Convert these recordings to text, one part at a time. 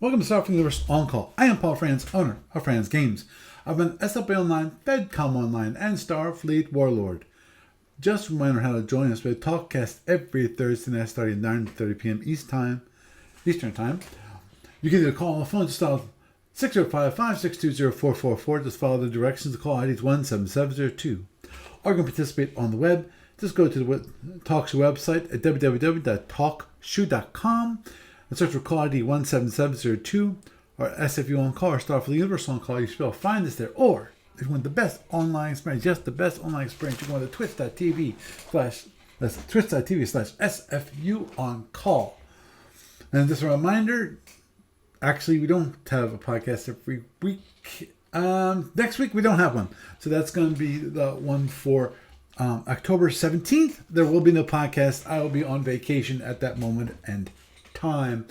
Welcome to Star Wars Universe On Call. I am Paul Franz, owner of Franz Games. I've been SFU Online, FedCom Online, and Starfleet Warlord. Just a reminder how to join us. We talkcast every Thursday night starting at 9:30 p.m. Eastern Time. You can either call on the phone, just dial 605-562-0444. Just follow the directions. The call ID is 17702. Or you can participate on the web. Just go to the TalkShoe website at www.talkshoe.com and search for call ID 17702 or SFU On Call or Starfleet Universe On Call. You should be able to find us there. Or if you want the best online experience, just the best online experience, you can go to twitch.tv/SFU On Call. And just a reminder, actually, we don't have a podcast every week. Next week, we don't have one. So that's going to be the one for October 17th. There will be no podcast. I will be on vacation at that moment and time,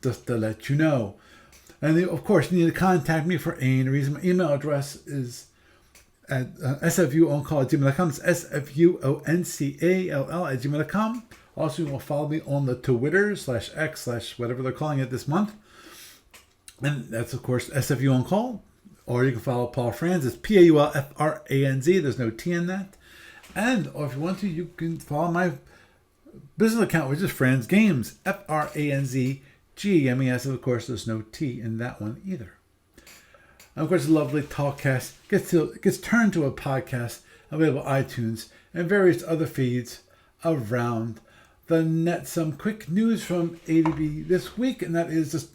just to let you know. And of course, you need to contact me for any reason. My email address is at sfuoncall@gmail.com. It's sfuoncall@gmail.com. Also, you will follow me on the Twitter /X/ whatever they're calling it this month. And that's, of course, SFU On Call. Or you can follow Paul Franz. It's PAULFRANZ. There's no T in that. And or if you want to, you can follow my business account, which is Franz Games. FRANZGAMES. Of course, there's no T in that one either. And of course, the lovely Talkcast gets turned to a podcast available on iTunes and various other feeds around the net. Some quick news from ADB this week, and that is just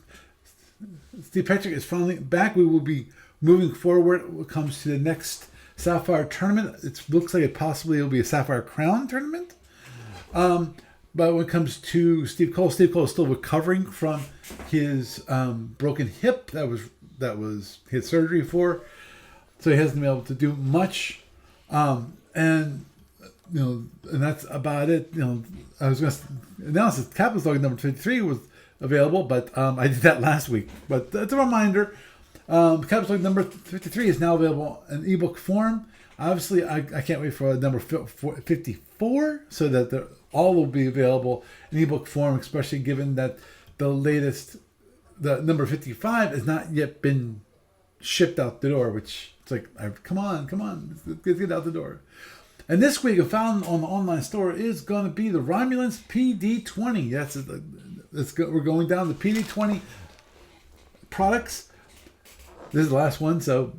Steve Petrick is finally back. We will be moving forward when it comes to the next Sapphire tournament. It looks like it possibly will be a Sapphire Crown tournament. But when it comes to Steve Cole is still recovering from his broken hip that was his surgery for, so he hasn't been able to do much. And that's about it. I was going to announce that Captain's Log number 53 was available, but I did that last week. But that's a reminder. Captain's Log number 53 is now available in ebook form. Obviously, I can't wait for number 54 so that all will be available in ebook form, especially given that the number 55 has not yet been shipped out the door, which it's like, come on, let's get out the door. And this week, found on the online store is going to be the Romulans PD20. We're going down the PD20 products. This is the last one, so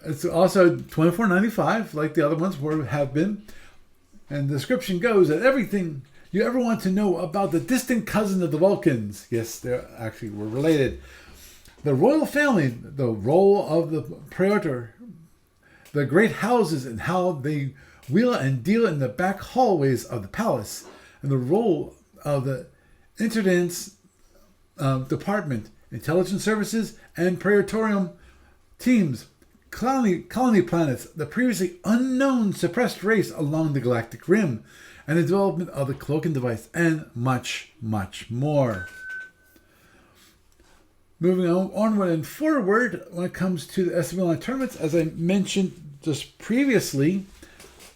it's also $24.95, like the other ones have been. And the description goes that everything you ever want to know about the distant cousin of the Vulcans. Yes, they actually were related. The royal family, the role of the Praetor, the great houses and how they wheel and deal in the back hallways of the palace, and the role of the Intendant's Department, Intelligence Services, and Praetorium teams, colony planets, the previously unknown suppressed race along the galactic rim, and the development of the cloaking device, and much, much more. Moving onward and forward, when it comes to the SFU Online tournaments, as I mentioned just previously,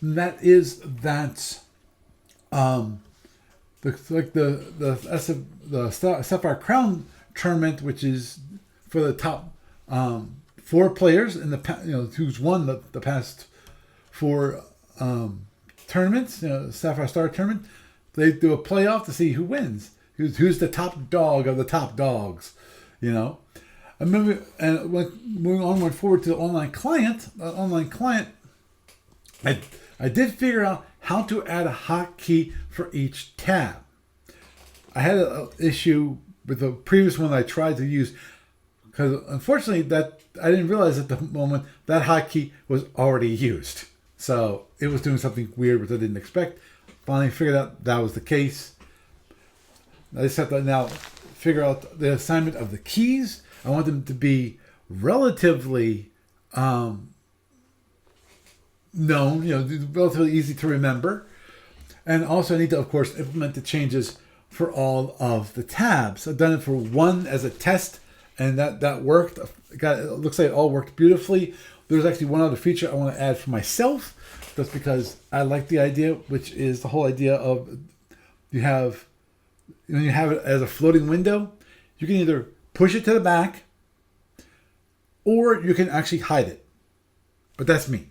that is that the Sapphire Crown tournament, which is for the top 4 players in the who's won the past 4 tournaments, Sapphire Star tournament. They do a playoff to see who wins, who's the top dog of the top dogs, And moving on forward to the online client. I did figure out how to add a hotkey for each tab. I had an issue with the previous one I tried to use, because unfortunately that I didn't realize at the moment that hotkey was already used. So it was doing something weird which I didn't expect. Finally figured out that was the case. I just have to now figure out the assignment of the keys. I want them to be relatively known, relatively easy to remember. And also I need to, of course, implement the changes for all of the tabs. I've done it for one as a test, and that worked. It looks like it all worked beautifully. There's actually one other feature I want to add for myself, just because I like the idea, which is the whole idea of when you have it as a floating window, You can either push it to the back, or you can actually hide it. But that's me.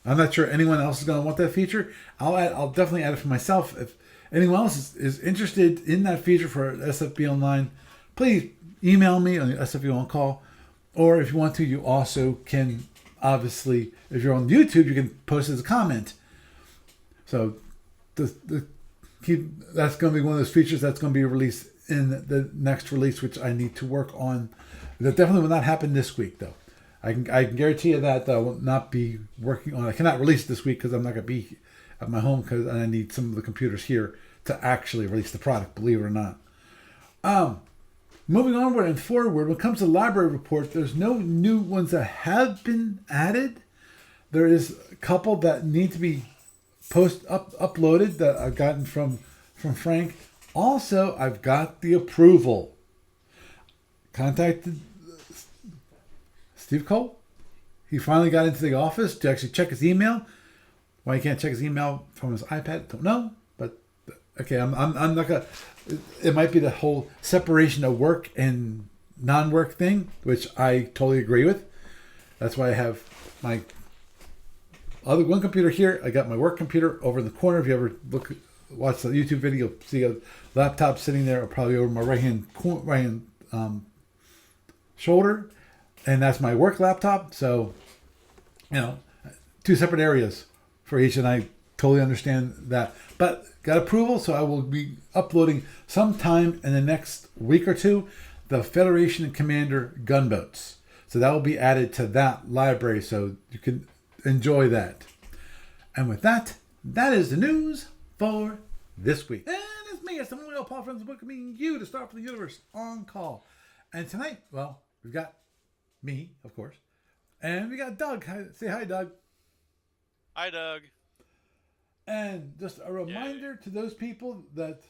I'm not sure anyone else is going to want that feature. I'll definitely add it for myself. If anyone else is interested in that feature for SFB Online, please email me on the SFU On Call. Or if you want to, you also can, obviously, if you're on YouTube, you can post as a comment. So that's going to be one of those features that's going to be released in the next release, which I need to work on. That definitely will not happen this week, though. I can guarantee you that I will not be working on it. I cannot release it this week because I'm not going to be at my home because I need some of the computers here to actually release the product, believe it or not. Moving onward and forward, when it comes to library report, there's no new ones that have been added. There is a couple that need to be uploaded that I've gotten from Frank. Also, I've got the approval. Contacted Steve Cole. He finally got into the office to actually check his email. Why he can't check his email from his iPad, don't know. But okay, I'm not gonna. It might be the whole separation of work and non-work thing, which I totally agree with. That's why I have my other one computer here. I got my work computer over in the corner. If you ever watch the YouTube video, you'll see a laptop sitting there, or probably over my right hand shoulder, and that's my work laptop. So, two separate areas for each, and I totally understand that. But got approval, so I will be uploading sometime in the next week or two the Federation and Commander gunboats. So that will be added to that library, so you can enjoy that. And with that, that is the news for this week. And it's me, it's the one Paul Friends welcoming you to Start for the Universe On Call. And tonight, well, we've got me, of course, and we got Doug. Say hi, Doug. Hi, Doug. And just a reminder to those people that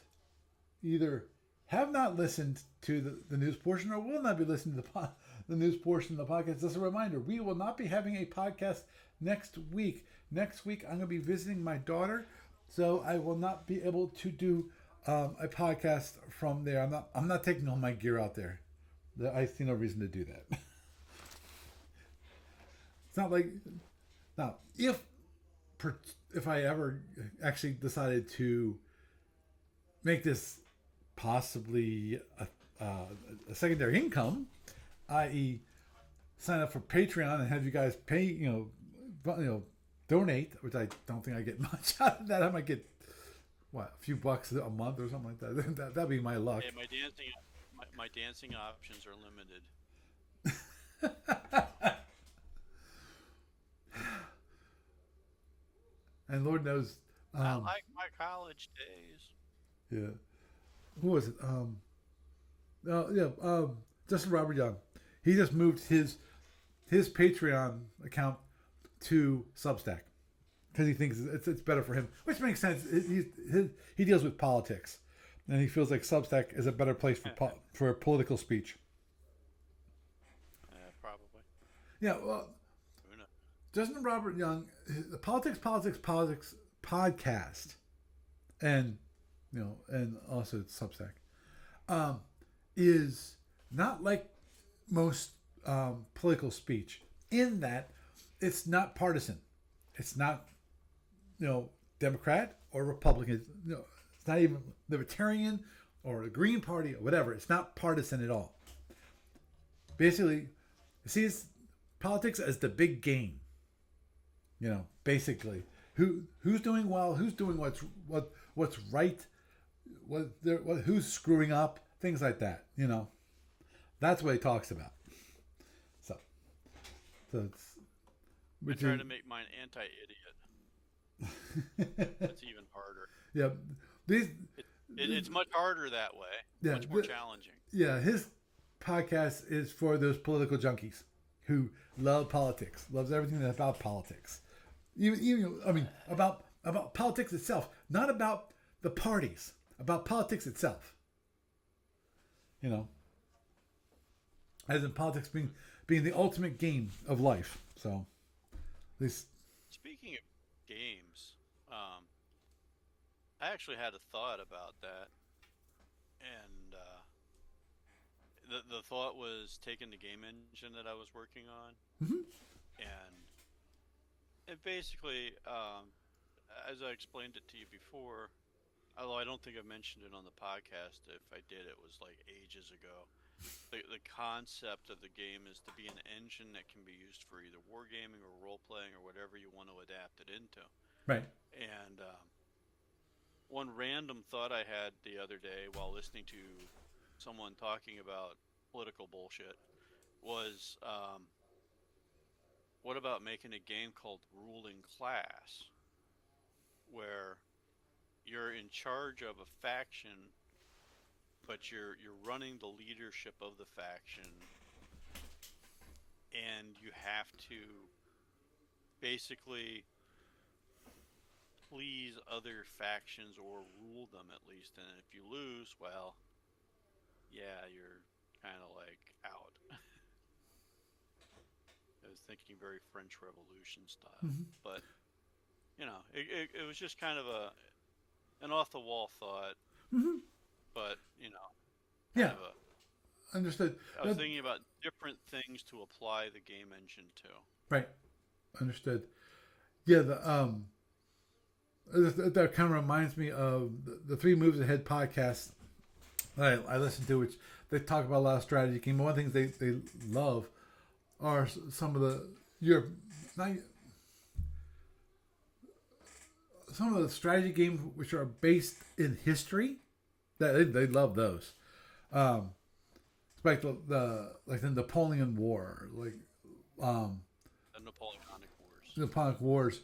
either have not listened to the news portion or will not be listening to the news portion of the podcast. Just a reminder, we will not be having a podcast next week. Next week, I'm going to be visiting my daughter, so I will not be able to do a podcast from there. I'm not taking all my gear out there. I see no reason to do that. It's not like now if I ever actually decided to make this possibly a secondary income, i.e., sign up for Patreon and have you guys pay, donate, which I don't think I get much out of that. I might get a few bucks a month or something like that. That'd be my luck. Hey, my dancing options are limited. And Lord knows, I like my college days. Yeah. Who was it? Justin Robert Young. He just moved his Patreon account to Substack because he thinks it's better for him, which makes sense. He deals with politics, and he feels like Substack is a better place for political speech. Probably. Yeah. Well, Justin Robert Young, the Politics podcast, and also Substack, is not like most political speech in that it's not partisan. It's not, Democrat or Republican. It's not even Libertarian or the Green Party or whatever. It's not partisan at all. Basically, it sees politics as the big game. Basically, who's doing well, who's doing what's right, who's screwing up, things like that. That's what he talks about. So it's. I'm trying to make mine anti-idiot. That's even harder. Yeah, it's much harder that way. Yeah, much more challenging. Yeah, his podcast is for those political junkies who love politics, loves everything about politics. Even about politics itself, not about the parties, about politics itself. As in politics being the ultimate game of life. So, at least. Speaking of games, I actually had a thought about that, and the thought was taking the game engine that I was working on, Hmm. and it basically, as I explained it to you before, although I don't think I mentioned it on the podcast. If I did, it was like ages ago. The concept of the game is to be an engine that can be used for either wargaming or role playing or whatever you want to adapt it into. Right. And one random thought I had the other day while listening to someone talking about political bullshit was, what about making a game called Ruling Class, where you're in charge of a faction, but you're running the leadership of the faction, and you have to basically please other factions or rule them at least. And if you lose, well, yeah, you're kind of like out. I was thinking very French Revolution style, Hmm. but it was just kind of an off the wall thought, Hmm. but kind Yeah. of a. Understood. I was thinking about different things to apply the game engine to. Right. Understood. Yeah. That kind of reminds me of the Three Moves Ahead podcast that I listen to, which they talk about a lot of strategy games. One of the things they love are some of the your not some of the strategy games which are based in history. That they love those. Um, like the Napoleon War, like um, The Napoleonic Wars. the Napoleonic Wars,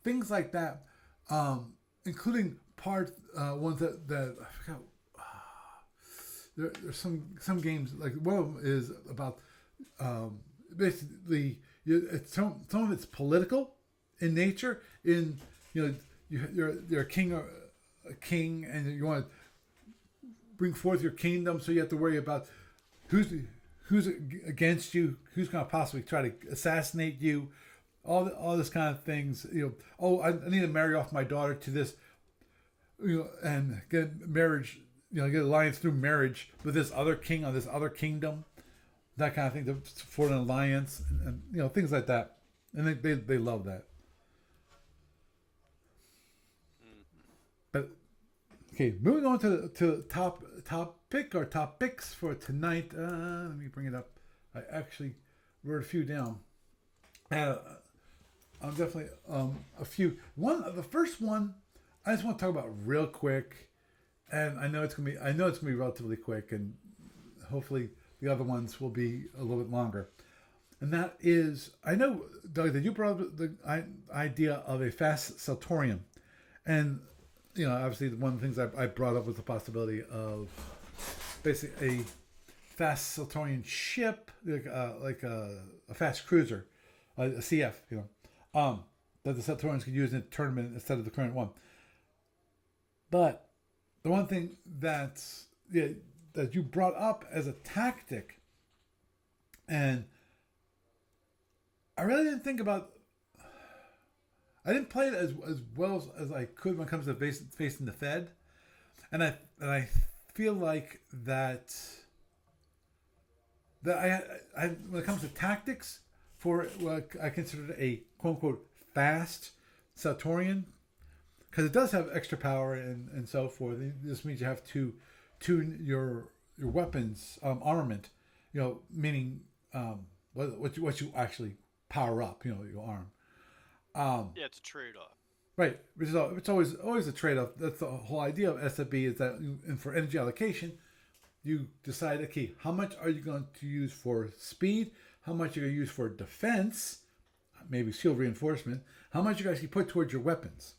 things like that, including ones that I forgot. There's some games like one of them is about basically some of it's political in nature. You're a king and you want to bring forth your kingdom, so you have to worry about who's against you, who's going to possibly try to assassinate you, all this kind of things. Oh, I need to marry off my daughter to this, and get marriage. Get alliance through marriage with this other king on this other kingdom, that kind of thing, for an alliance, and things like that, and they love that. Mm-hmm. But okay, moving on to topic or topics for tonight. Let me bring it up. I actually wrote a few down. I'm definitely a few. The first one I just want to talk about real quick, and I know it's gonna be relatively quick, and hopefully the other ones will be a little bit longer. And that is, I know, Doug, that you brought up the idea of a fast Seltorian, and obviously one of the things I brought up was the possibility of basically a fast Seltorian ship, like a fast cruiser, a CF, that the Seltorians could use in a tournament instead of the current one. But the one thing that you brought up as a tactic, and I really didn't think about. I didn't play it as well as I could when it comes to facing the Fed, and I feel like that I when it comes to tactics for what I consider a quote unquote fast Seltorian, because it does have extra power and so forth. This means you have to tune your weapons armament, meaning what you actually power up, your arm. Yeah, it's a trade-off. Right, it's always a trade off. That's the whole idea of SFB, is that for energy allocation, you decide, okay, how much are you going to use for speed, how much you're going to use for defense, maybe shield reinforcement, how much you guys can put towards your weapons,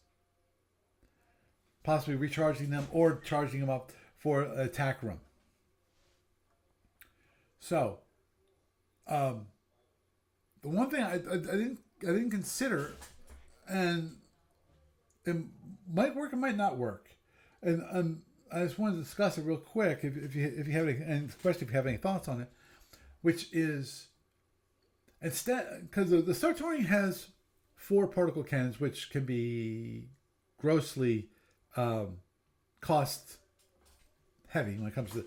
possibly recharging them or charging them up for an attack run. So, the one thing I didn't consider, and it might work, it might not work, and I just wanted to discuss it real quick, if you have any, and especially if you have any thoughts on it, which is, instead, because the Seltorian has 4 particle cannons, which can be grossly cost heavy when it comes to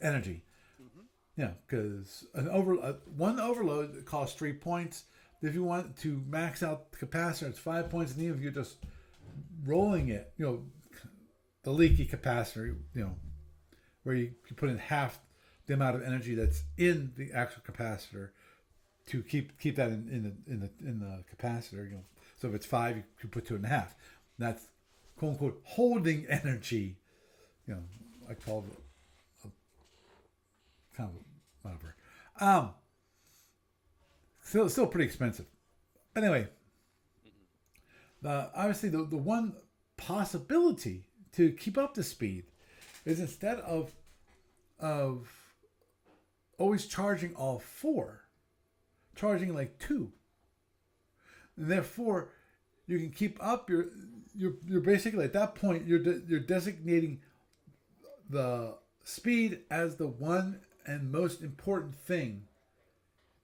energy. Mm-hmm. Yeah, because one overload costs 3 points. If you want to max out the capacitor, it's 5 points, and even if you're just rolling it, the leaky capacitor, where you put in half the amount of energy that's in the actual capacitor to keep that in the capacitor. So if it's five, you put 2.5. That's quote unquote holding energy. You know, I call it kind of whatever. Um, still pretty expensive. Anyway, Hmm. obviously the one possibility to keep up the speed is instead of always charging all four, charging like two. And therefore, you can keep up you're basically at that point you're designating the speed as the one and most important thing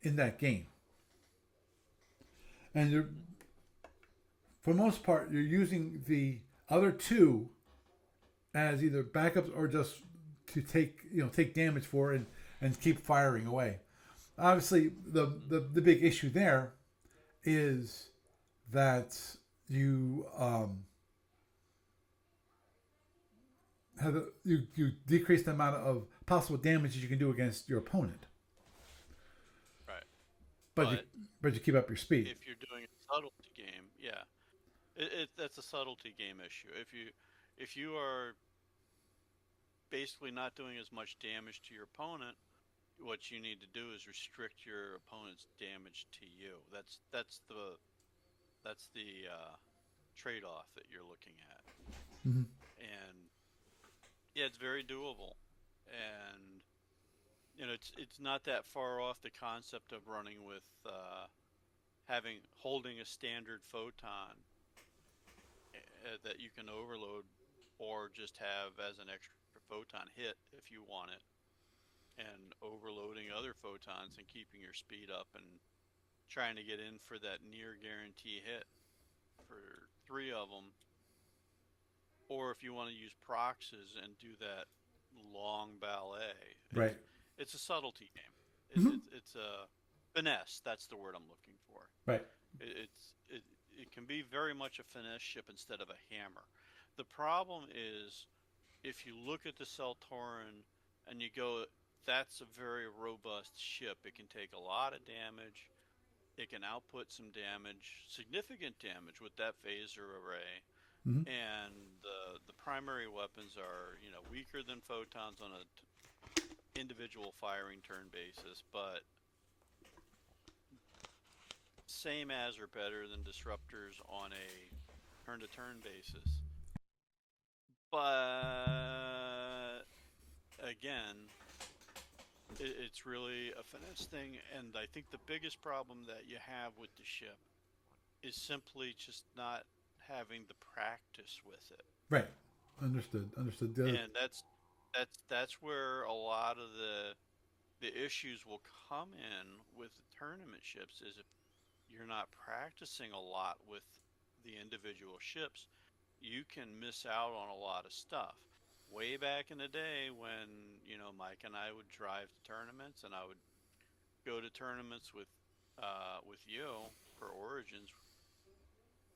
in that game. And you're for most part you're using the other two as either backups or just to take damage for and keep firing away. Obviously, the big issue there is that you you decrease the amount of possible damage that you can do against your opponent, Right. but you But but you keep up your speed. if you're doing a subtlety game, yeah, that's a subtlety game issue. If you are basically not doing as much damage to your opponent, what you need to do is restrict your opponent's damage to you. That's the trade-off that you're looking at, Mm-hmm. and yeah, it's very doable, and it's not that far off the concept of running with having holding a standard photon that you can overload, or just have as an extra photon hit if you want it, and overloading other photons and keeping your speed up and trying to get in for that near guarantee hit for three of them. Or if you want to use proxies and do that long ballet, Right. it's a subtlety game. Mm-hmm. It's a finesse. That's the word I'm looking for. Right. It can be very much a finesse ship instead of a hammer. The problem is if you look at the Seltorian and you go, that's a very robust ship. It can take a lot of damage. It can output some damage, significant damage with that phaser array. Mm-hmm. And the primary weapons are weaker than photons on a individual firing turn basis, but same as or better than disruptors on a turn to turn basis. But again, it's really a finesse thing, and I think the biggest problem that you have with the ship is simply just not having the practice with it. Right. Understood. Understood. And that's where a lot of the issues will come in with the tournament ships, is if you're not practicing a lot with the individual ships, you can miss out on a lot of stuff. Way back in the day when, Mike and I would drive to tournaments, and I would go to tournaments with you for Origins,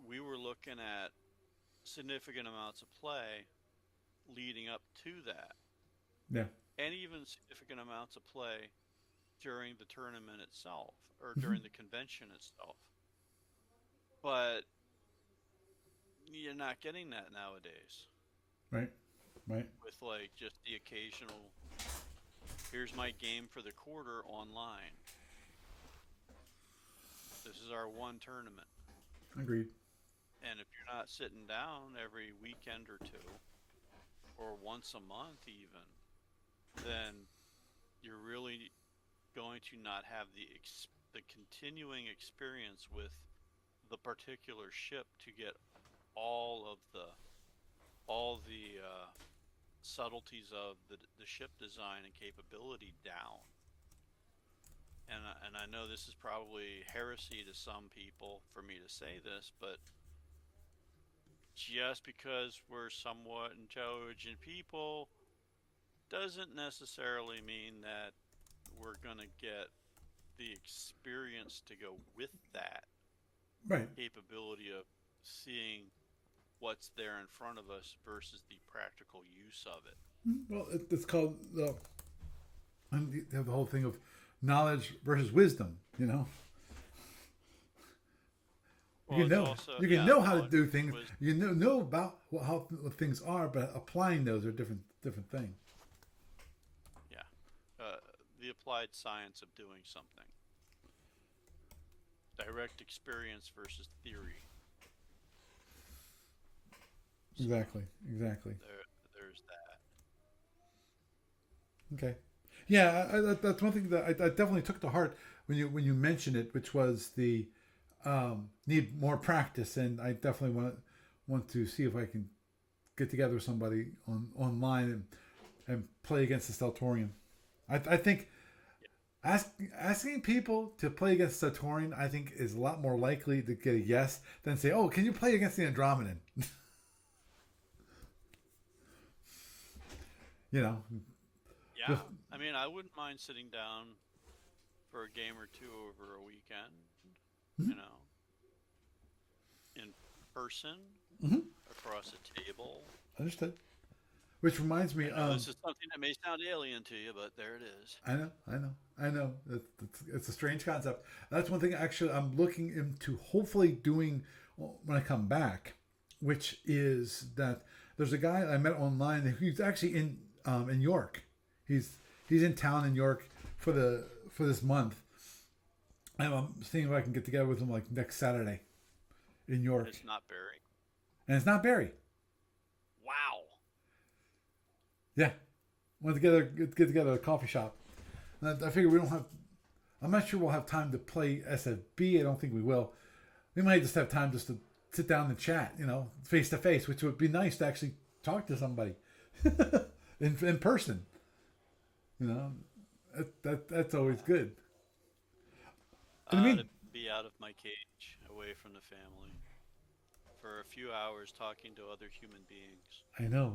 we were looking at significant amounts of play leading up to that, Yeah. and even significant amounts of play during the tournament itself, or Mm-hmm. during the convention itself. But you're not getting that nowadays, Right. Right. with like just the occasional, here's my game for the quarter online. This is our one tournament. Agreed. And if you're not sitting down every weekend or two, or once a month even, then you're really going to not have the continuing experience with the particular ship to get all of the subtleties of the ship design and capability down. And I know this is probably heresy to some people for me to say this, but just because we're somewhat intelligent people doesn't necessarily mean that we're gonna get the experience to go with that Right. capability of seeing what's there in front of us versus the practical use of it. Well, it's called and you have the whole thing of knowledge versus wisdom. You know, Well, it's also you can yeah, know how to knowledge do versus things. wisdom. You know about what things are, but applying those are different things. Yeah, the applied science of doing something. Direct experience versus theory. So Exactly. there's that. Okay. Yeah, that's one thing that I definitely took to heart when you mentioned it, which was the need more practice, and I definitely want to see if I can get together with somebody online and play against the Seltorian. I think asking people to play against Seltorian, I think, is a lot more likely to get a yes than say, "Oh, can you play against the Andromedan?" you know, Yeah, just I mean, I wouldn't mind sitting down for a game or two over a weekend. You know, in person mhm, across a table. understood. Which reminds me, I know this is something that may sound alien to you, but there it is. I know. It's a strange concept. That's one thing actually I'm looking into hopefully doing when I come back, which is that there's a guy I met online. He's actually in York. He's in town in York for this month. And I'm seeing if I can get together with him like next Saturday in And York. it's not Barry. And it's not Barry. Wow. Yeah, went together get together at a coffee shop. And I figure we don't have. I'm not sure we'll have time to play SFB. I don't think we will. We might just have time just to sit down and chat, face to face, which would be nice to actually talk to somebody in person. You know, that's always good. And I To mean, be out of my cage, away from the family, for a few hours talking to other human beings. I know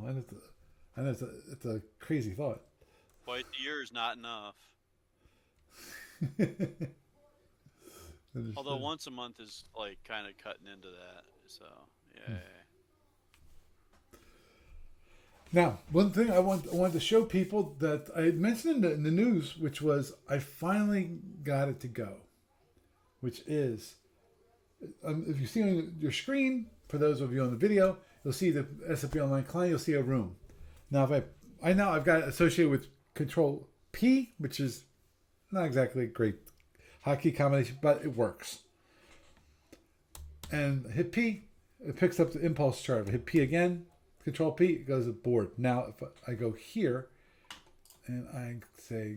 it's a crazy thought. Twice a year is not enough. Although Understood. once a month is like kind of cutting into that. So, yeah. Now, one thing I wanted to show people that I mentioned in the news, which was I finally got it to go, which is if you see on your screen, for those of you on the video, you'll see the SFU Online client. You'll see a room. Now, if I now I've got it associated with Control P, which is not exactly a great hotkey combination, but it works. And hit P, it picks up the impulse chart. If I hit P again, Control P, it goes to board. Now, if I go here and I say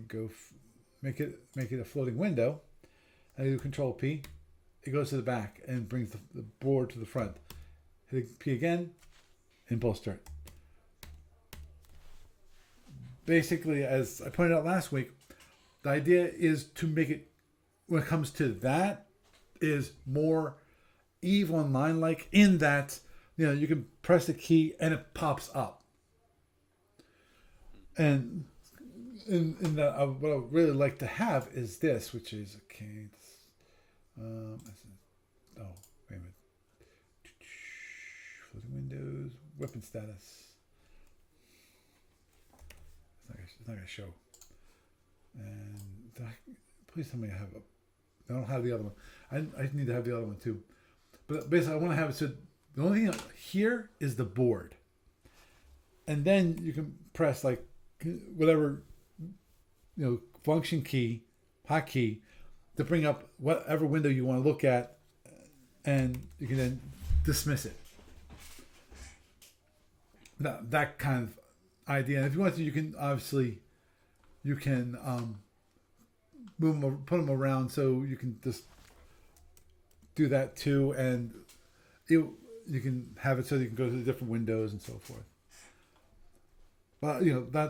make it a floating window, I do Control P, it goes to the back and brings the board to the front. Hit P again, impulse chart. Basically, as I pointed out last week, the idea is to make it, when it comes to that, is more EVE Online like, in that you can press the key and it pops up. And in that, what I would really like to have is this, which is okay. Oh, wait a minute. Floating windows, weapon status. It's not gonna show. And please tell me I don't have the other one. I need to have the other one too. But basically, I want to have it so the only thing here is the board, and then you can press like whatever function key, hotkey, to bring up whatever window you want to look at, and you can then dismiss it. That kind of idea. And if you want to, you can obviously move them, put them around, so you can just do that too, and you can have it so you can go to the different windows and so forth. But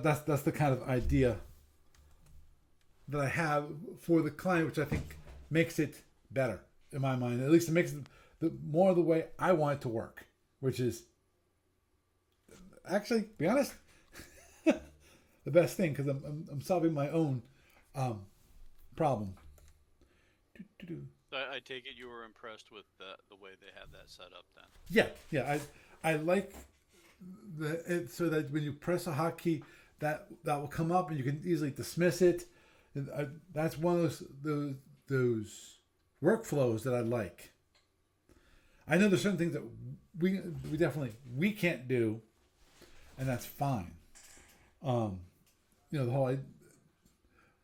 that's the kind of idea that I have for the client, which I think makes it better in my mind. At least it makes it more the way I want it to work, which is actually, to be honest, the best thing, because I'm solving my own Problem. Doo-doo-doo. I take it you were impressed with the way they have that set up then. Yeah, yeah. I like so that when you press a hotkey, that will come up and you can easily dismiss it. And that's one of those workflows that I like. I know there's certain things that we definitely we can't do, and that's fine. The whole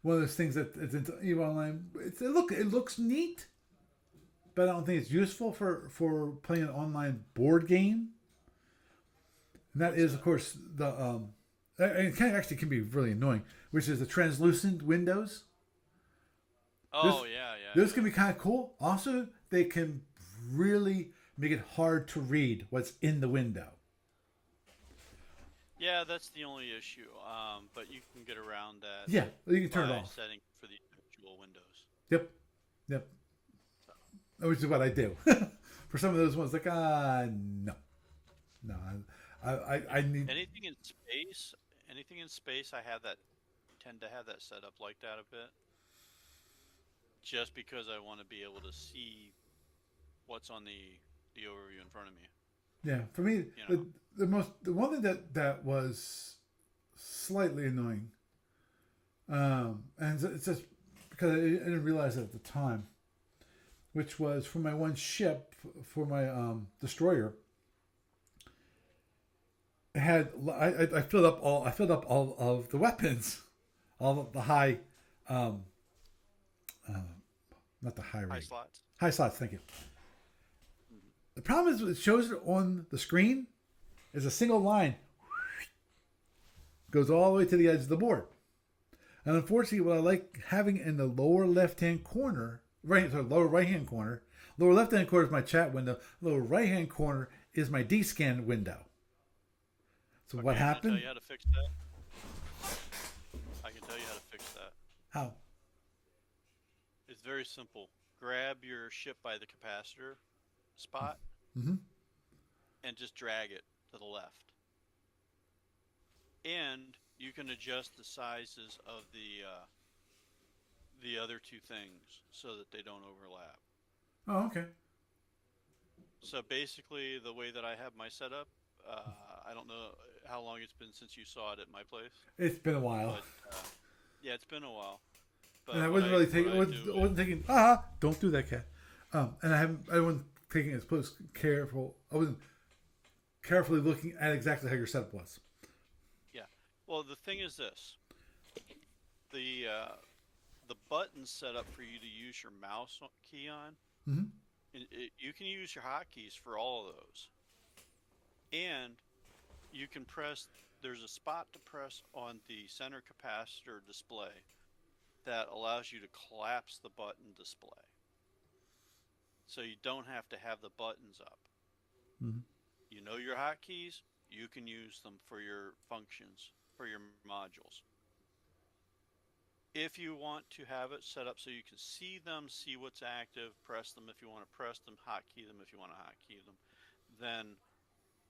one of those things that it's even online. It looks neat, but I don't think it's useful for playing an online board game. And that is, of course, and it actually can be really annoying, which is the translucent windows. Oh yeah, yeah, Those yeah. can be kind of cool. Also, they can really make it hard to read what's in the window. Yeah, that's the only issue. But you can get around that Yeah, you can turn it by off. setting for the individual windows. Yep, yep. So, Which is what I do. For some of those ones, like no, no, I need. anything in space, anything in space, I have that tend to have that set up like that a bit, just because I want to be able to see what's on the overview in front of me. Yeah, for me, You know. the one thing that was slightly annoying, and it's just because I didn't realize it at the time, which was for my one ship for my destroyer. It had I filled up all of the weapons, all of the high, um, uh, not the high High rate, slots. high slots. Thank you. Hmm. The problem is it shows it on the screen is a single line goes all the way to the edge of the board. And unfortunately, what I like having in the lower left hand corner, lower right hand corner, lower left hand corner is my chat window, lower right hand corner is my D scan window. So what Okay, can I tell happened? you how to fix that? I can tell you how to fix that. How? It's very simple. Grab your ship by the capacitor spot Mm-hmm. and just drag it to the left. And you can adjust the sizes of the other two things so that they don't overlap. Oh, okay. So basically, the way that I have my setup, I don't know how long it's been since you saw it at my place, It's been a while, but yeah, it's been a while. and I But wasn't really what taking. I do I is, wasn't thinking. Don't do that, cat. And I wasn't taking as close careful. I wasn't carefully looking at exactly how your setup was. yeah. Well, the thing is this: the uh, the button's set up for you to use your mouse key on. Mm-hmm. You can use your hotkeys for all of those, and you can press. There's a spot to press on the center capacitor display that allows you to collapse the button display, so you don't have to have the buttons up. Mm-hmm. You know your hotkeys. You can use them for your functions for your modules. If you want to have it set up so you can see them, see what's active, press them if you want to press them, hotkey them if you want to hotkey them, then,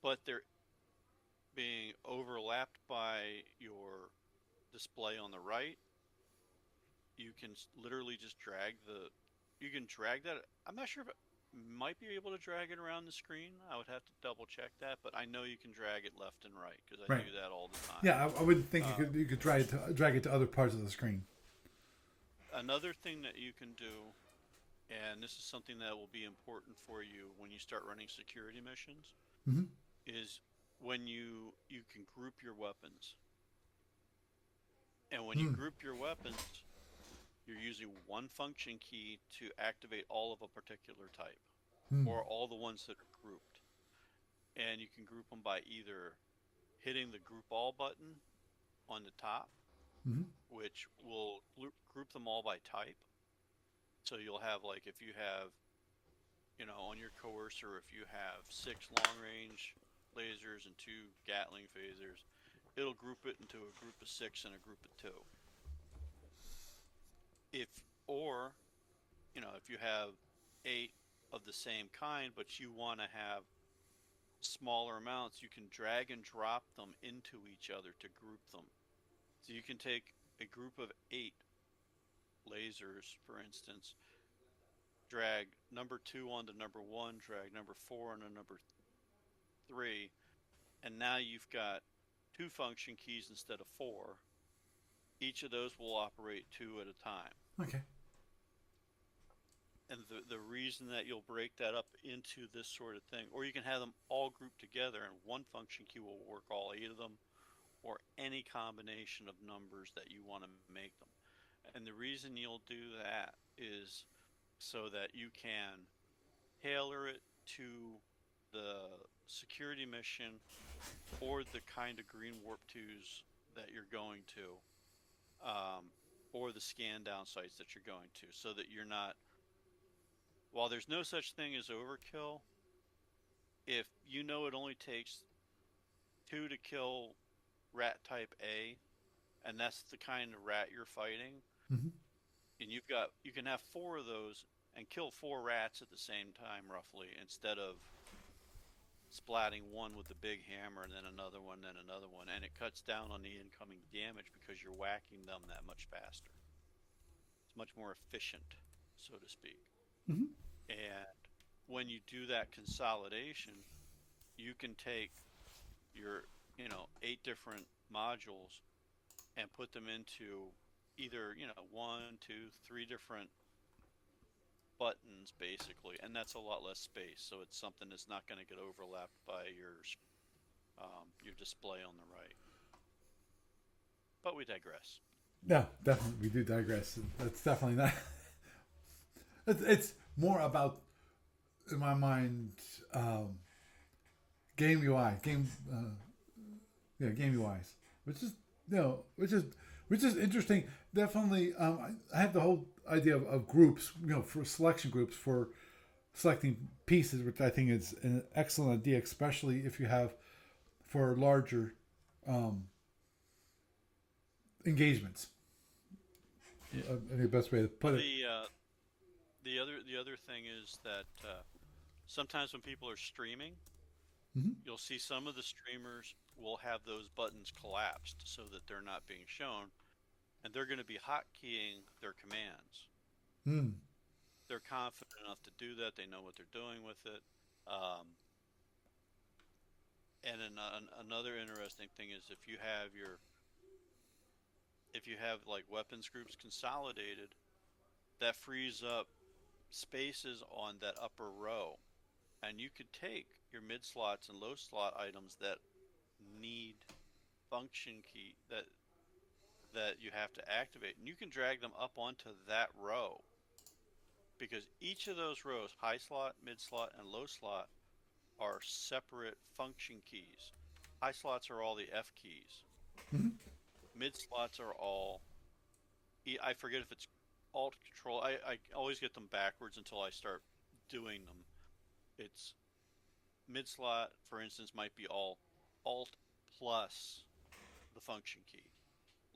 but they're being overlapped by your display on the right, you can literally just drag you can drag that. I'm not sure if it might be able to drag it around the screen. I would have to double check that, but I know you can drag it left and right because I Right. do that all the time. Yeah, I wouldn't think Um, you could drag it to other parts of the screen. Another thing that you can do, and this is something that will be important for you when you start running security missions, Mm-hmm. is when you can group your weapons. And when you Mm. group your weapons, you're using one function key to activate all of a particular type, Mm. or all the ones that are grouped. And you can group them by either hitting the group all button on the top, Mm-hmm. which will group them all by type. So you'll have, like, if you have, on your coercer, if you have 6 long-range lasers and 2 Gatling phasers, it'll group it into a group of 6 and a group of 2. If or if you have 8 of the same kind, but you want to have smaller amounts, you can drag and drop them into each other to group them. So you can take a group of 8 lasers, for instance, drag number 2 onto number 1, drag number 4 onto number 3, and now you've got 2 function keys instead of 4. Each of those will operate 2 at a time. Okay. And the reason that you'll break that up into this sort of thing, or you can have them all grouped together and one function key will work all 8 of them, or any combination of numbers that you want to make them. And the reason you'll do that is so that you can tailor it to the security mission or the kind of green warp 2s that you're going to, or the scan down sites that you're going to, so that you're not, while there's no such thing as overkill, if you know it only takes 2 to kill rat type A, and that's the kind of rat you're fighting, Mm-hmm. and you can have 4 of those and kill 4 rats at the same time roughly, instead of splatting one with the big hammer and then another one, and it cuts down on the incoming damage because you're whacking them that much faster. It's much more efficient, so to speak. Mm-hmm. And when you do that consolidation, you can take your 8 different modules and put them into either 1, 2, 3 different buttons basically, and that's a lot less space, so it's something that's not going to get overlapped by your display on the right. But we digress. No, definitely we do digress. That's definitely not. It's more about, in my mind, game UI, game UIs, which is which is interesting. Definitely, I have the whole idea of groups, for selection groups for selecting pieces, which I think is an excellent idea, especially if you have for larger engagements. The best way to put it. The other thing is that sometimes when people are streaming, Mm-hmm. you'll see some of the streamers will have those buttons collapsed so that they're not being shown, and they're going to be hotkeying their commands. Mm. They're confident enough to do that. They know what they're doing with it. And another interesting thing is if you have like weapons groups consolidated, that frees up spaces on that upper row, and you could take your mid slots and low slot items that need function key that you have to activate, and you can drag them up onto that row, because each of those rows, high slot, mid slot, and low slot, are separate function keys. High slots are all the F keys. Mm-hmm. Mid slots are all I forget if it's Alt Control. I always get them backwards until I start doing them. It's mid slot, for instance, might be all Alt plus the function key.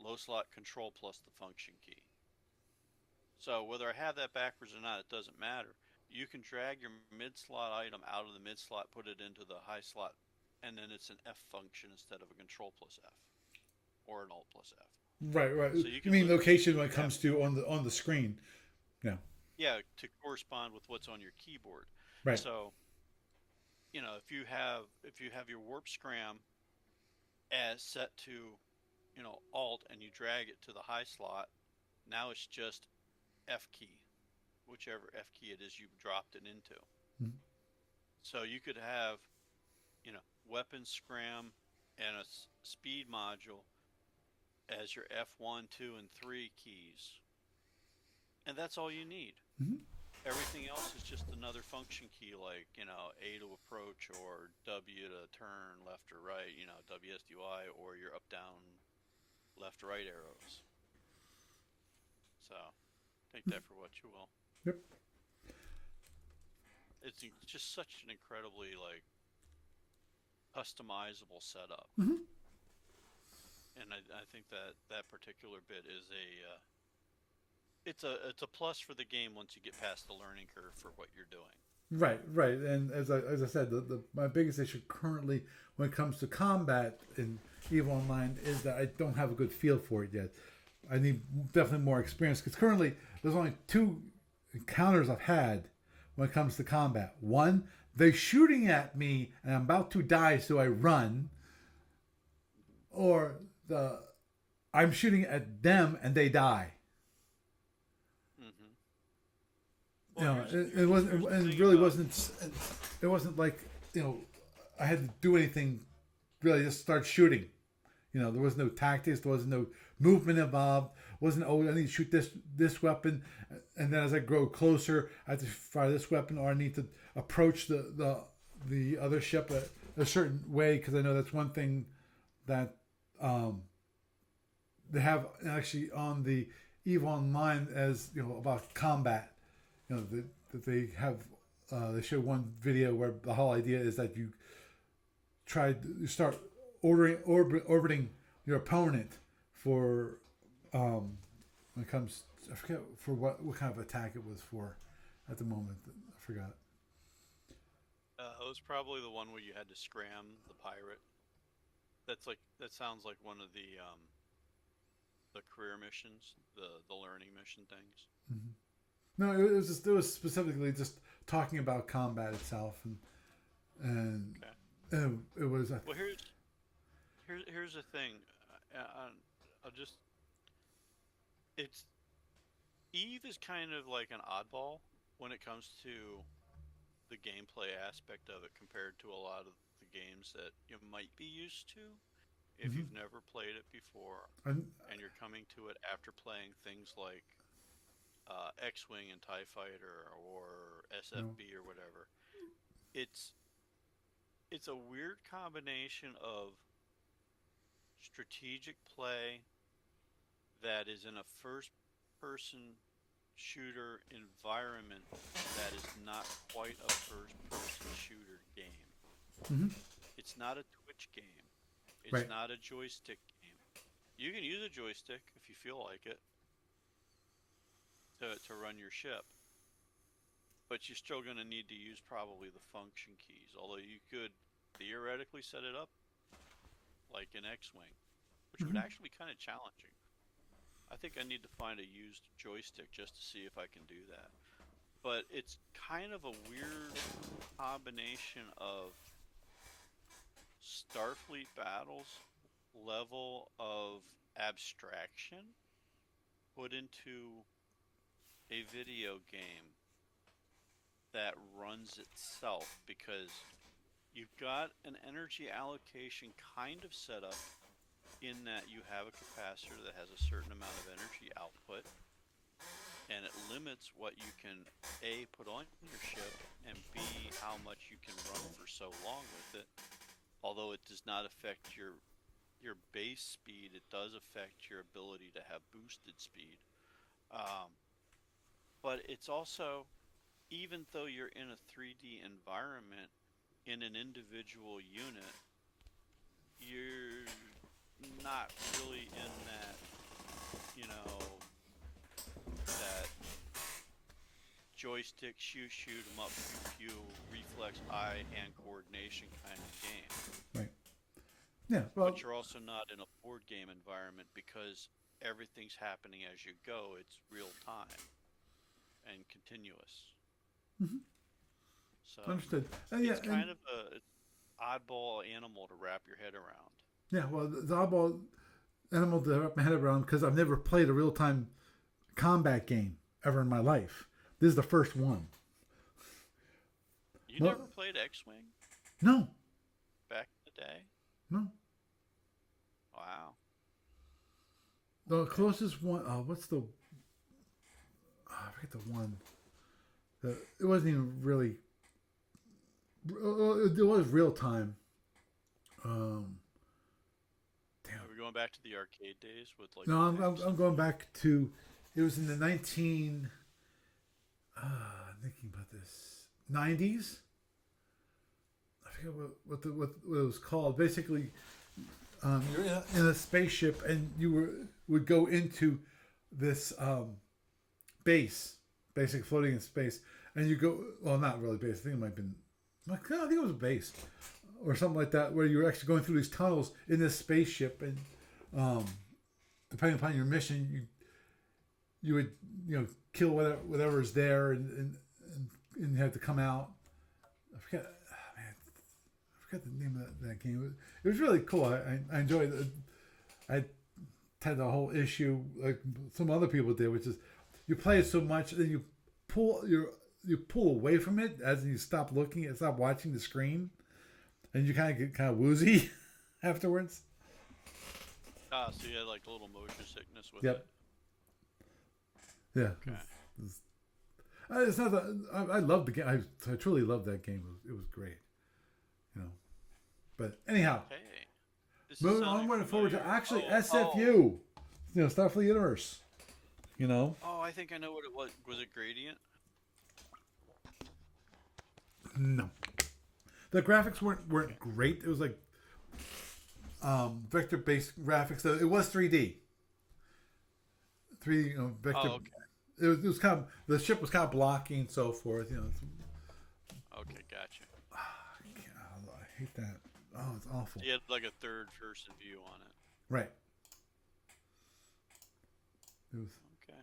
Low slot, Control plus the function key. So whether I have that backwards or not, it doesn't matter. You can drag your mid slot item out of the mid slot, put it into the high slot, and then it's an F function instead of a Control plus F or an Alt plus F. Right. So you mean location when it comes to on the screen? Yeah. Yeah, to correspond with what's on your keyboard. Right. So, if you have your warp scram as set to, Alt, and you drag it to the high slot, now it's just F key, whichever F key it is you dropped it into. Mm-hmm. So you could have, weapon scram and a speed module as your F1, 2, and 3 keys. And that's all you need. Mm-hmm. Everything else is just another function key, like, A to approach, or W to turn left or right, WSDY, or your up, down, left, right arrows. So, take that for what you will. Yep. It's just such an incredibly, customizable setup. Mm-hmm. And I think that particular bit is it's a plus for the game once you get past the learning curve for what you're doing. Right. And as I said, my biggest issue currently when it comes to combat in EVE Online is that I don't have a good feel for it yet. I need definitely more experience because currently there's only 2 encounters I've had when it comes to combat. One, they're shooting at me and I'm about to die, so I run, or I'm shooting at them and they die. Mm-hmm. You Well, know, here's it wasn't, here's the and it thing really about wasn't. It wasn't like, I had to do anything. Really, just start shooting. There was no tactics. There was no movement involved. Wasn't, oh, I need to shoot this weapon, and then as I grow closer, I have to fire this weapon, or I need to approach the other ship a certain way because I know that's one thing that they have actually on the EVE Online as about combat. That they have. They show one video where the whole idea is that you start orbiting your opponent for when it comes. I forget for what kind of attack it was for at the moment. I forgot. it was probably the one where you had to scram the pirate. That sounds like one of the career missions, the learning mission things. Mm-hmm. No, it was specifically just talking about combat itself and Okay. it was. Well, here's the thing. I'll just it's Eve is kind of like an oddball when it comes to the gameplay aspect of it compared to a lot of the games that you might be used to if Mm-hmm. you've never played it before And and you're coming to it after playing things like X-Wing and TIE Fighter or no. SFB or whatever. It's it's a weird combination of strategic play that is in a first person shooter environment that is not quite a first person shooter game. Mm-hmm. It's not a Twitch game. It's Right. not a joystick game. You can use a joystick if you feel like it to run your ship, but you're still going to need to use probably the function keys. Although you could theoretically set it up like an X-Wing, which would Mm-hmm. actually be kind of challenging. I think I need to find a used joystick just to see if I can do that. But it's kind of a weird combination of Starfleet battles level of abstraction put into a video game that runs itself because you've got an energy allocation kind of set up in that you have a capacitor that has a certain amount of energy output and it limits what you can A, put on your ship, and B, how much you can run for so long with it. Although it does not affect your base speed, it does affect your ability to have boosted speed. Um, but it's also, even though you're in a 3D environment in an individual unit, you're not really in that, you know, that joystick shoot 'em up, pew pew, reflex eye hand coordination kind of game. Right. Yeah. Well. But you're also not in a board game environment because everything's happening as you go. It's real time and continuous. Mm-hmm. So Understood. Yeah. it's kind of a oddball animal to wrap your head around. Yeah. Well, the oddball animal to wrap my head around because I've never played a real time combat game ever in my life. This is the first one. You Well, never played X-Wing no. back in the day? No. Wow. The closest one. What's the? I forget the one. It wasn't even really. It was real time. Damn. Are we going back to the arcade days with like? No, I'm going back to. It was in the 19. I'm thinking about this 90s. I forget what it was called. Basically, you're in a spaceship and you would go into this base, basically floating in space, and you go. Well, not really base. I think it might have been. I think it was a base or something like that, where you're actually going through these tunnels in this spaceship, and depending upon your mission, you would kill whatever's there, and you have to come out. I forget, man, I forget the name of that game. It was really cool. I enjoyed it. I had the whole issue like some other people did, which is you play it so much, then you pull away from it as you stop looking and stop watching the screen, and you kind of get kind of woozy afterwards. So you had like a little motion sickness with Yep. it. Yeah. Okay. It's not that I love the game. I truly love that game. It was great. But anyhow, Hey. moving on. Looking forward to actually SFU. Starfleet Universe. Oh, I think I know what it was. Was it Gradient? No. The graphics weren't great. It was like vector-based graphics. So it was 3D. 3D vector. Oh, okay. It was kind of, the ship was kind of blocking and so forth. Okay, gotcha. I hate that. Oh, it's awful. You had like a third-person view on it. Right. It was. Okay.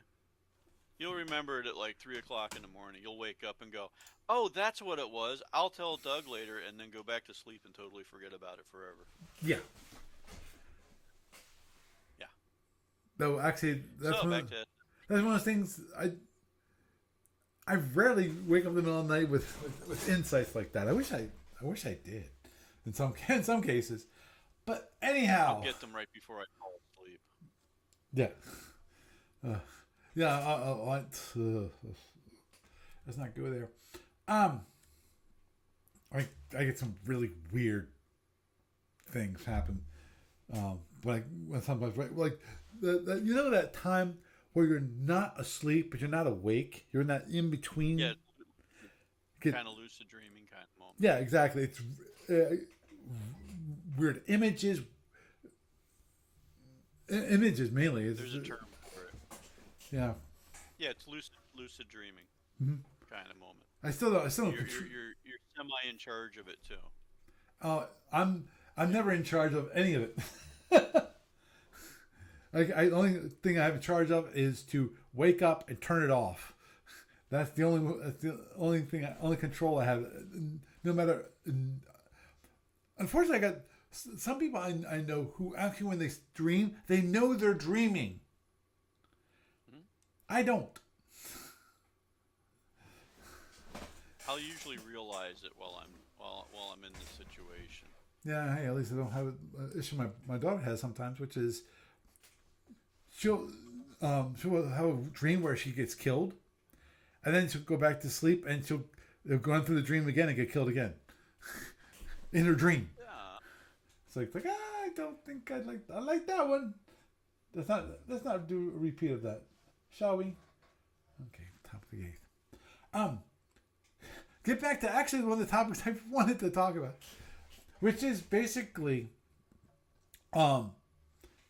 You'll remember it at like 3 o'clock in the morning. You'll wake up and go, "Oh, that's what it was. I'll tell Doug later," and then go back to sleep and totally forget about it forever. Yeah. Yeah. No, actually, that's So one. back to That's one of those things I rarely wake up in the middle of the night with insights like that. I wish I did in some cases. But anyhow, I'll get them right before I fall asleep. Yeah. Let's not go there. I get some really weird things happen. When sometimes like that time where you're not asleep but you're not awake. You're in that in between. Yeah. Kind of lucid dreaming kind of moment. Yeah, exactly. It's weird images. Images mainly. There's a term for it. Yeah. Yeah, it's lucid dreaming kind of moment. I still don't. You're semi in charge of it too. I'm never in charge of any of it. The only thing I have in charge of is to wake up and turn it off. That's the only control I have. No matter. Unfortunately, I got some people I know who actually, when they dream, they know they're dreaming. Mm-hmm. I don't. I'll usually realize it while I'm in this situation. Yeah, hey, at least I don't have an issue my daughter has sometimes, which is she'll have a dream where she gets killed, and then she'll go back to sleep, and she'll go on through the dream again and get killed again in her dream. Yeah. It's like I don't think I like that one. Let's not do a repeat of that, shall we? Okay, top of the eighth. Get back to actually one of the topics I wanted to talk about, which is basically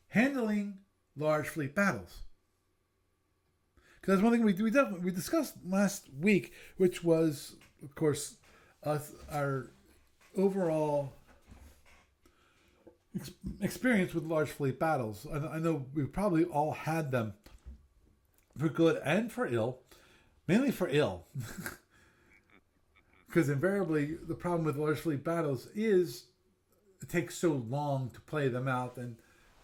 handling large fleet battles. Because that's one thing we discussed last week, which was, of course, our overall experience with large fleet battles. I know we probably all had them for good and for ill, mainly for ill. Because invariably, the problem with large fleet battles is it takes so long to play them out. And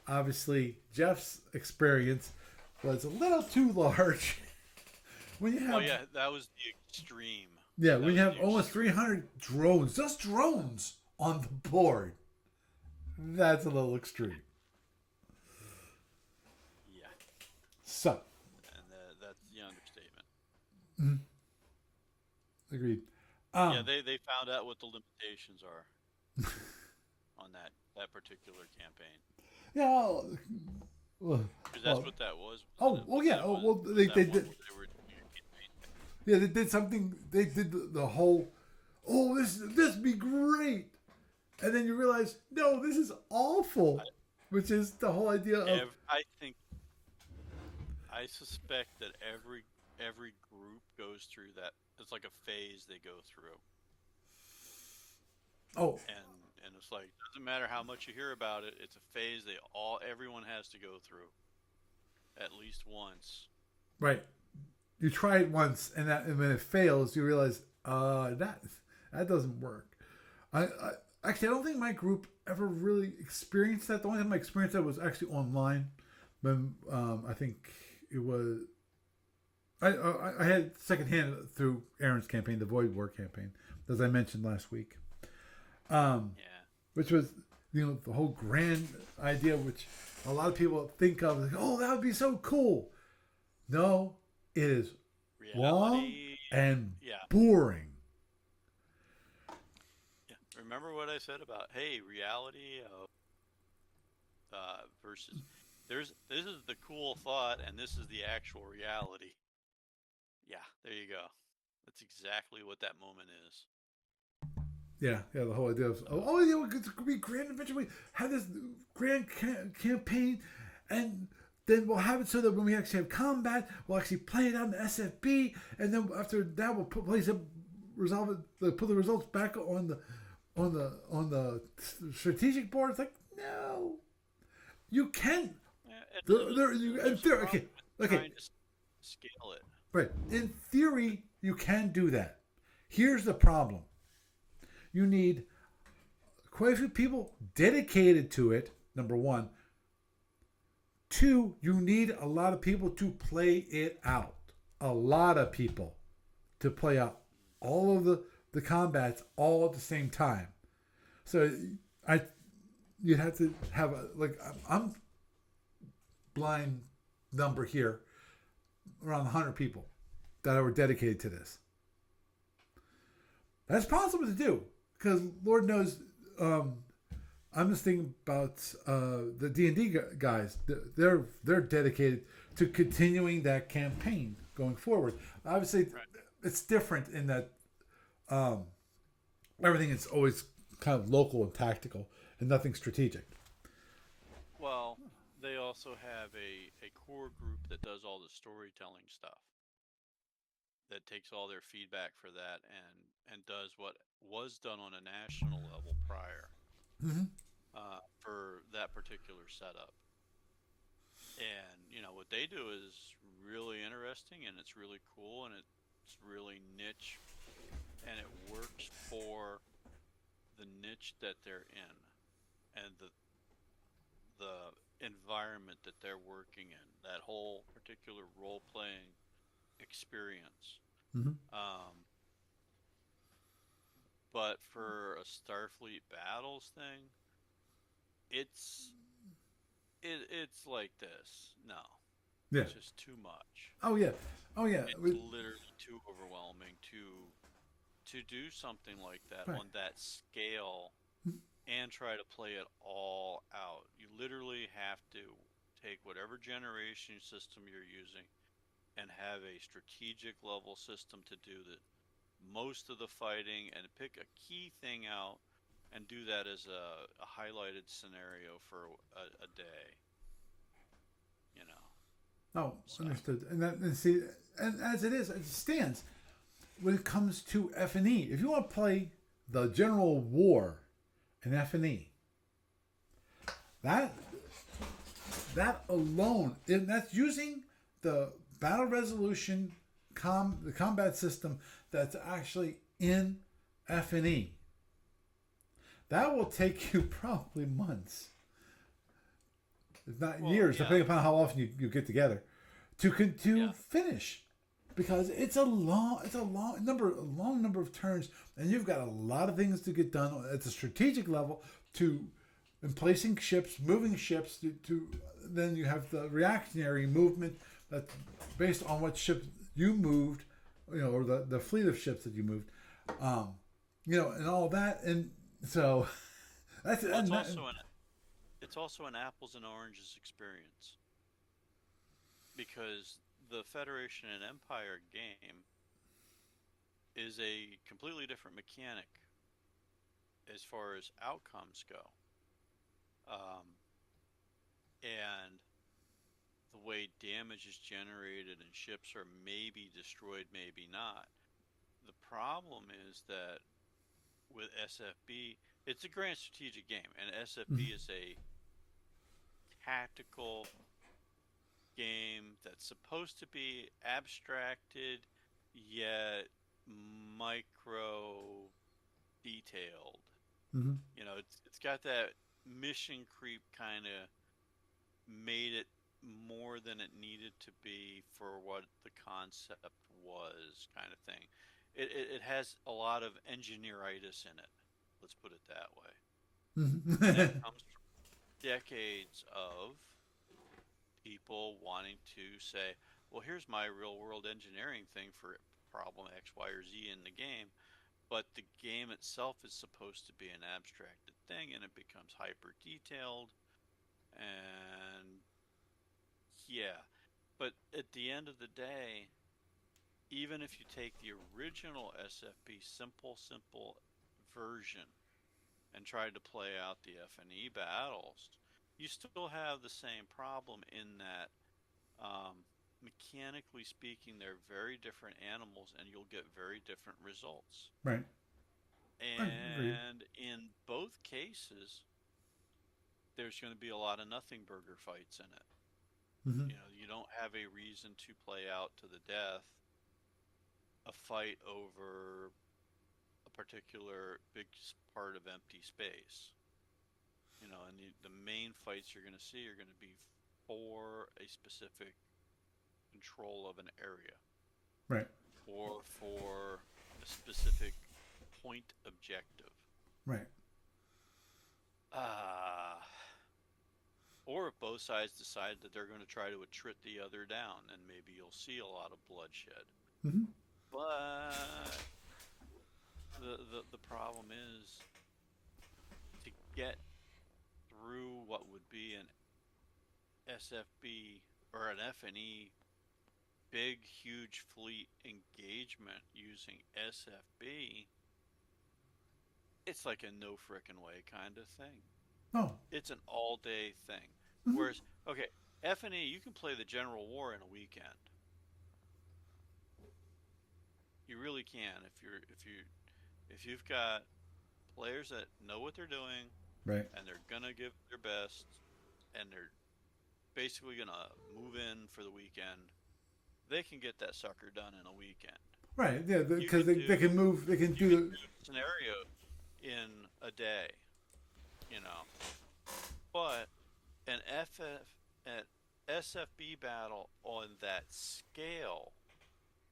obviously, Jeff's experience was a little too large. When you have, that was the extreme. Yeah, when you have almost 300 drones, just drones on the board, that's a little extreme. Yeah. So. And that's the understatement. Mm-hmm. Agreed. Yeah, they found out what the limitations are on that particular campaign. Yeah, because that's what that was. They did. Yeah, they did something. They did the whole. Oh, this be great, and then you realize, no, this is awful, which is the whole idea of. I suspect that every group goes through that. It's like a phase they go through. Oh. And it's like, doesn't matter how much you hear about it. It's a phase everyone has to go through. at least once. Right. You try it once, and when it fails, you realize, that doesn't work. I actually I don't think my group ever really experienced that. The only time I experienced that was actually online. When I think it was I had secondhand through Aaron's campaign, the Void War campaign, as I mentioned last week, Yeah. which was the whole grand idea, which a lot of people think of like, oh, that would be so cool. No, it is long Reality. and Yeah. boring. Yeah. Remember what I said about hey, reality versus this is the cool thought and this is the actual reality. Yeah, there you go. That's exactly what that moment is. Yeah, yeah, the whole idea of So, it could be grand adventure. We have this grand campaign, and then we'll have it so that when we actually have combat, we'll actually play it out in the SFB, and then after that, we'll resolve it, put the results back on the strategic board. It's like no, you can. yeah, there's a problem Okay, with okay, trying to scale it. right. In theory, you can do that. Here's the problem: you need quite a few people dedicated to it. Number one. Two, you need a lot of people to play it out. A lot of people to play out all of the combats all at the same time. So I you'd have to have I'm blind number here around 100 people that were dedicated to this. That's possible to do because Lord knows I'm just thinking about the D&D guys. They're dedicated to continuing that campaign going forward. Obviously, Right. it's different in that um, everything is always kind of local and tactical, and nothing strategic. Well, they also have a core group that does all the storytelling stuff. That takes all their feedback for that and does what was done on a national level prior Mm-hmm. for that particular setup. And what they do is really interesting and it's really cool and it's really niche and it works for the niche that they're in and the environment that they're working in. That whole particular role playing experience. Mm-hmm. Um, but for a Starfleet battles thing, it's it's like this. No, Yeah. it's just too much. Oh yeah. Oh yeah. It's literally too overwhelming to do something like that Right. on that scale and try to play it all out. You literally have to take whatever generation system you're using and have a strategic level system to do the most of the fighting and pick a key thing out and do that as a highlighted scenario for a day, you know. Oh, So, understood. And see, and as it stands when it comes to F&E. If you want to play the General War in F&E, that that alone, and that's using the battle resolution the combat system that's actually in F&E. That will take you probably months, if not well, years, yeah, depending upon how often you get together, to yeah. finish. Because it's a long number of turns, and you've got a lot of things to get done at the strategic level to in placing ships, moving ships to then you have the reactionary movement that based on what ship you moved, or the fleet of ships that you moved, and all that, and so that's Well, and that, it's also an apples and oranges experience because the Federation and Empire game is a completely different mechanic as far as outcomes go. Um, and the way damage is generated and ships are maybe destroyed, maybe not. The problem is that with SFB, it's a grand strategic game, and SFB is a tactical game that's supposed to be abstracted yet micro detailed. Hmm. You know, it's got that mission creep kind of made it more than it needed to be for what the concept was, kind of thing. It has a lot of engineeritis in it. Let's put it that way. And that Hmm. comes from decades of people wanting to say, well, here's my real world engineering thing for problem X, Y, or Z in the game. But the game itself is supposed to be an abstracted thing and it becomes hyper detailed. And yeah, but at the end of the day, even if you take the original SFP simple version and try to play out the F&E battles, you still have the same problem in that mechanically speaking, they're very different animals and you'll get very different results. Right. Agreed. And in both cases, there's going to be a lot of nothing burger fights in it. Hmm. You know, you don't have a reason to play out to the death a fight over a particular big part of empty space. You know, and the main fights you're going to see are going to be for a specific control of an area Right. or for a specific point objective. Right. Uh, or if both sides decide that they're going to try to attrit the other down, and maybe you'll see a lot of bloodshed. Hmm. But the problem is to get through what would be an SFB or an F&E big huge fleet engagement using SFB, it's like a no frickin' way kind of thing. Oh. It's an all day thing. Hmm. Whereas, okay, F&E, you can play the General War in a weekend. You really can if you've got players that know what they're doing Right. and they're gonna give their best and they're basically gonna move in for the weekend. They can get that sucker done in a weekend. Right. Yeah. You Because can they can do move. They can you can do do a scenario in a day, you know. But an an SFB battle on that scale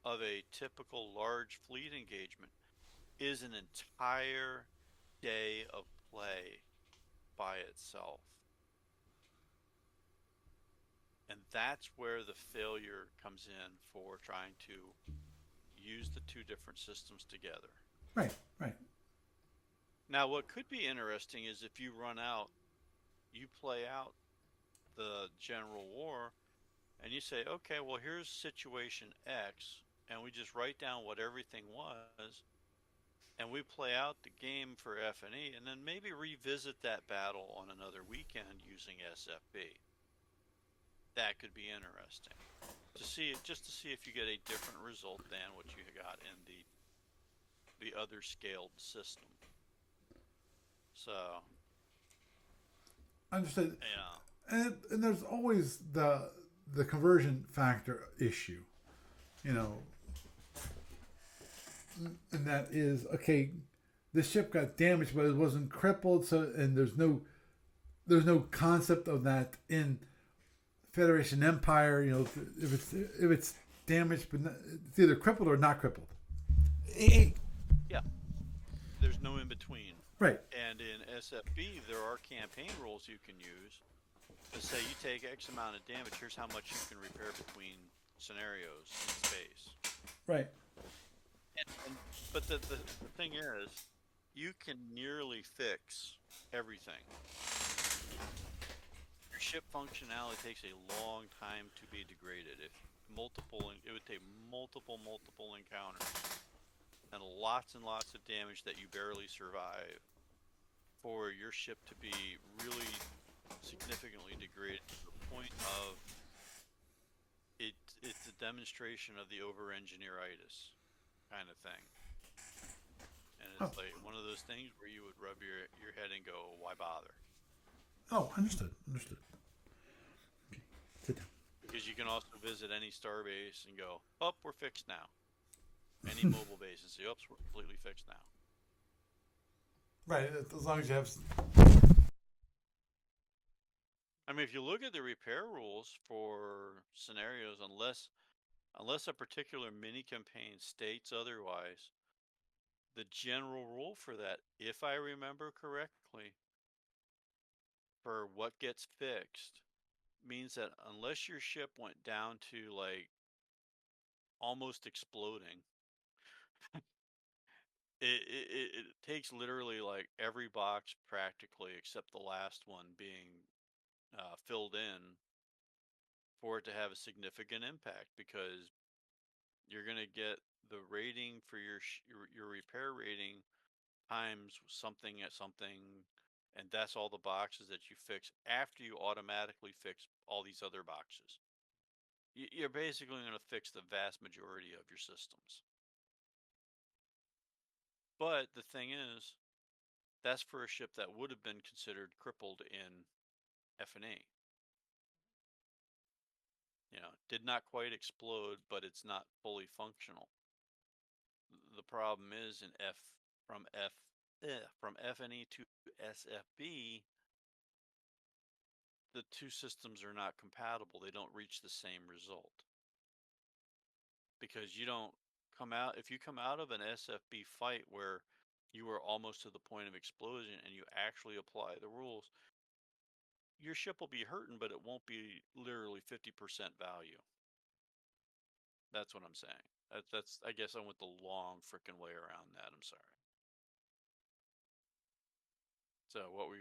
of a typical large fleet engagement is an entire day of play by itself. And that's where the failure comes in for trying to use the two different systems together. the right. Right. Now, what could be interesting is if you run out, you play out the General War, and you say, okay, well, here's situation X, and we just write down what everything was, and we play out the game for F&E, and then maybe revisit that battle on another weekend using SFB. That could be interesting to see, just to see if you get a different result than what you got in the other scaled system. So, Understood. you know, And there's always the conversion factor issue. You know, and that is okay. The ship got damaged, but it wasn't crippled. So, and there's no concept of that in Federation Empire. You know, if it's damaged, but not, it's either crippled or not crippled. yeah, there's no in between. Right. And in SFB, there are campaign rules you can use to say you take X amount of damage. Here's how much you can repair between scenarios in space. Right. But the thing is, you can nearly fix everything. Your ship functionality takes a long time to be degraded. If it would take multiple encounters and lots of damage that you barely survive for your ship to be really significantly degraded to the point of it's a demonstration of the over engineeritis kind of thing. And Oh. it's like one of those things where you would rub your head and go, why bother? Oh, understood. Understood. Okay. Sit down. Because you can also visit any starbase and go, "Oh, we're fixed now." Any mobile base and say, "Oops, we're completely fixed now." Right, as long as you have. I mean, if you look at the repair rules for scenarios, unless a particular mini campaign states otherwise, the general rule for that, if I remember correctly, for what gets fixed, means that unless your ship went down to like almost exploding, it takes literally like every box practically except the last one being filled in for it to have a significant impact, because you're going to get the rating for your repair rating times something at something, and that's all the boxes that you fix after you automatically fix all these other boxes. You're basically going to fix the vast majority of your systems. But the thing is, that's for a ship that would have been considered crippled in F&A. Did not quite explode, but it's not fully functional. The problem is in from F&E to SFB, the two systems are not compatible. They don't reach the same result. Because you don't come out, if you come out of an SFB fight where you are almost to the point of explosion and you actually apply the rules, your ship will be hurting, but it won't be literally 50% value. That's what I'm saying. That's I guess I went the long freaking way around that. I'm sorry. So what were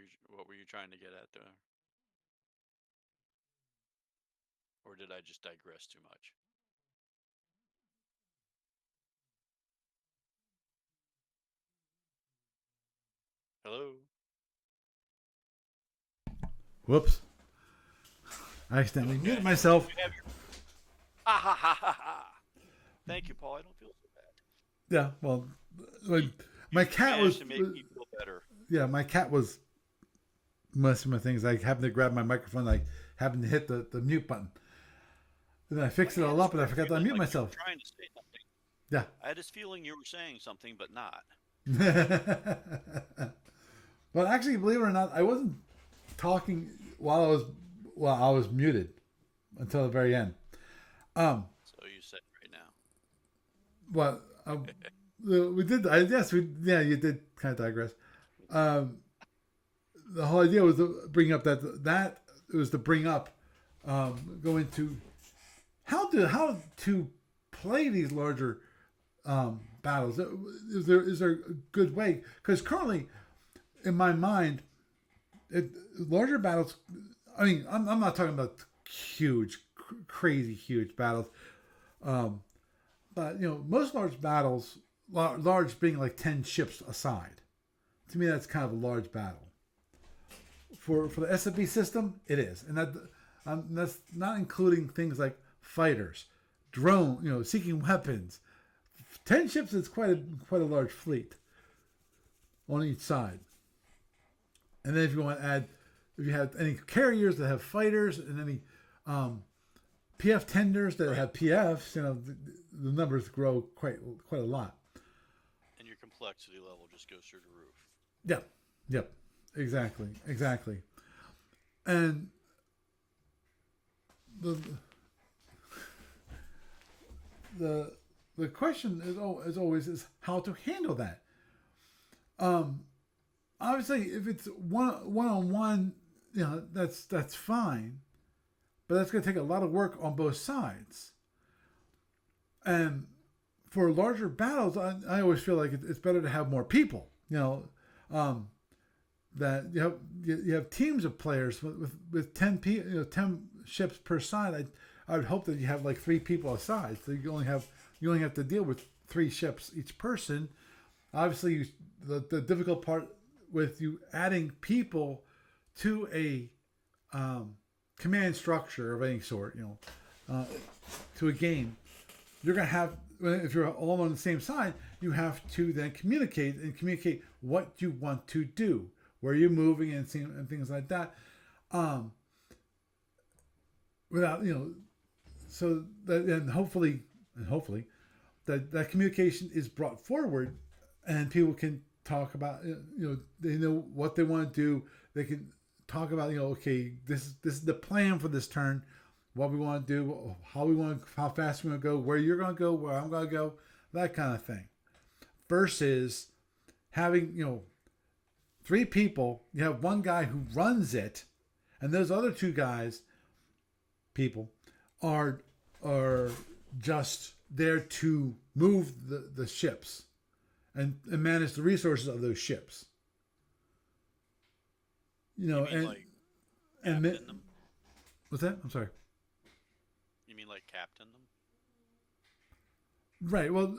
you trying to get at there? Or did I just digress too much? Hello? Whoops! I accidentally Okay. muted myself. You have your ha ha ha ha ha. Thank you, Paul. I don't feel so bad. Yeah, well, like, my cat was. To make me feel better. Yeah, my cat was messing with things. I happened to grab my microphone. I happened to hit the mute button. And then I fixed it all up, and I forgot to unmute myself. Trying to say something. Yeah. I had this feeling you were saying something, but not. Well, actually, believe it or not, I wasn't talking while I was muted until the very end. So you said right now. Well, we did. You did kind of digress. The whole idea was to bring up that it was to bring up go into how to play these larger battles. Is there a good way? Because currently, in my mind, larger battles. I mean, I'm not talking about huge, crazy huge battles. But most large battles, large being like 10 ships aside. To me, that's kind of a large battle. For the SFB system, it is, and that's not including things like fighters, drone, seeking weapons. 10 ships is quite a large fleet on each side. And then if you want to add, if you have any carriers that have fighters and any PF tenders that have PFs, the numbers grow quite a lot. And your complexity level just goes through the roof. Yep. Exactly. And the question is always how to handle that. Obviously, if it's one-on-one, that's fine, but that's going to take a lot of work on both sides. And for larger battles, I always feel like it's better to have more people. That you have teams of players with 10 10 ships per side. I would hope that you have like 3 people a side, so you only have to deal with 3 ships each person. Obviously, the difficult part with you adding people to a command structure of any sort, to a game, you're gonna have, if you're all on the same side, you have to then communicate what you want to do, where you're moving and things like that. Without so that and hopefully that communication is brought forward, and people can talk about, they know what they want to do. They can talk about, okay, this is the plan for this turn, what we want to do, how fast we want to go, where you're going to go, where I'm going to go, that kind of thing. Versus having, three people, you have one guy who runs it, and those other two people are just there to move the ships and manage the resources of those ships. And like and captain them? what's that? I'm sorry. You mean like captain them? Right. Well,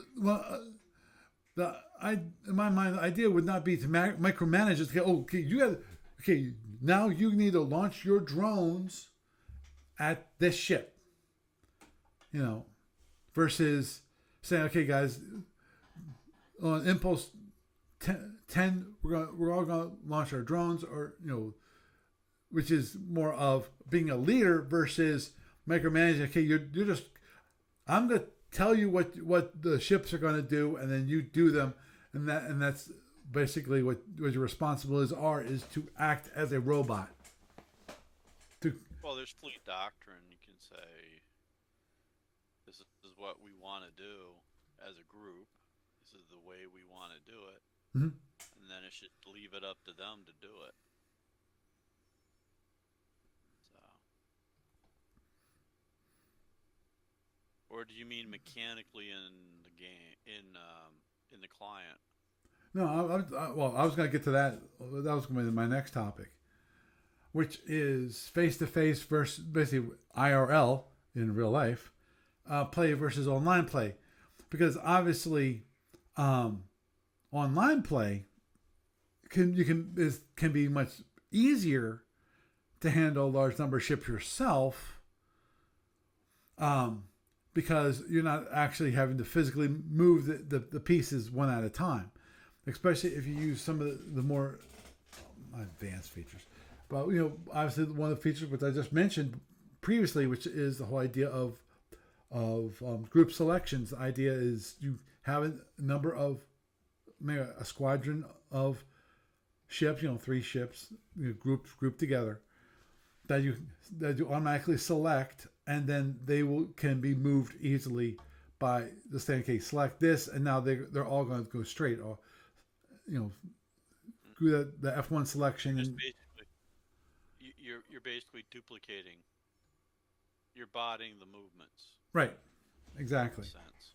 in my mind, the idea would not be to micromanage it. Okay, now you need to launch your drones at this ship. Versus saying, okay, guys, on impulse 10, we're all going to launch our drones, or which is more of being a leader versus micromanaging. Okay, you're just, I'm going to tell you what the ships are going to do, and then you do them, and that's basically what your responsibilities is to act as a robot. Well, there's fleet doctrine. You can say this is what we want to do as a group. This is the way we want to do it, and then it should leave it up to them to do it. So, or do you mean mechanically in the game in the client? No, I was going to get to that. That was going to be my next topic, which is face-to-face versus basically IRL in real life play versus online play, because obviously online play can be much easier to handle a large number of ships yourself, because you're not actually having to physically move the pieces one at a time, especially if you use some of the more advanced features. But obviously one of the features which I just mentioned previously, which is the whole idea of group selections. The idea is you have a number of, maybe a squadron of ships, 3 ships, grouped together, that you automatically select, and then they can be moved easily by the saying, okay, select this, and now they're all going to go straight, or through the F1 selection. Just basically, you're basically duplicating. You're botting the movements. Right. Exactly. In a sense.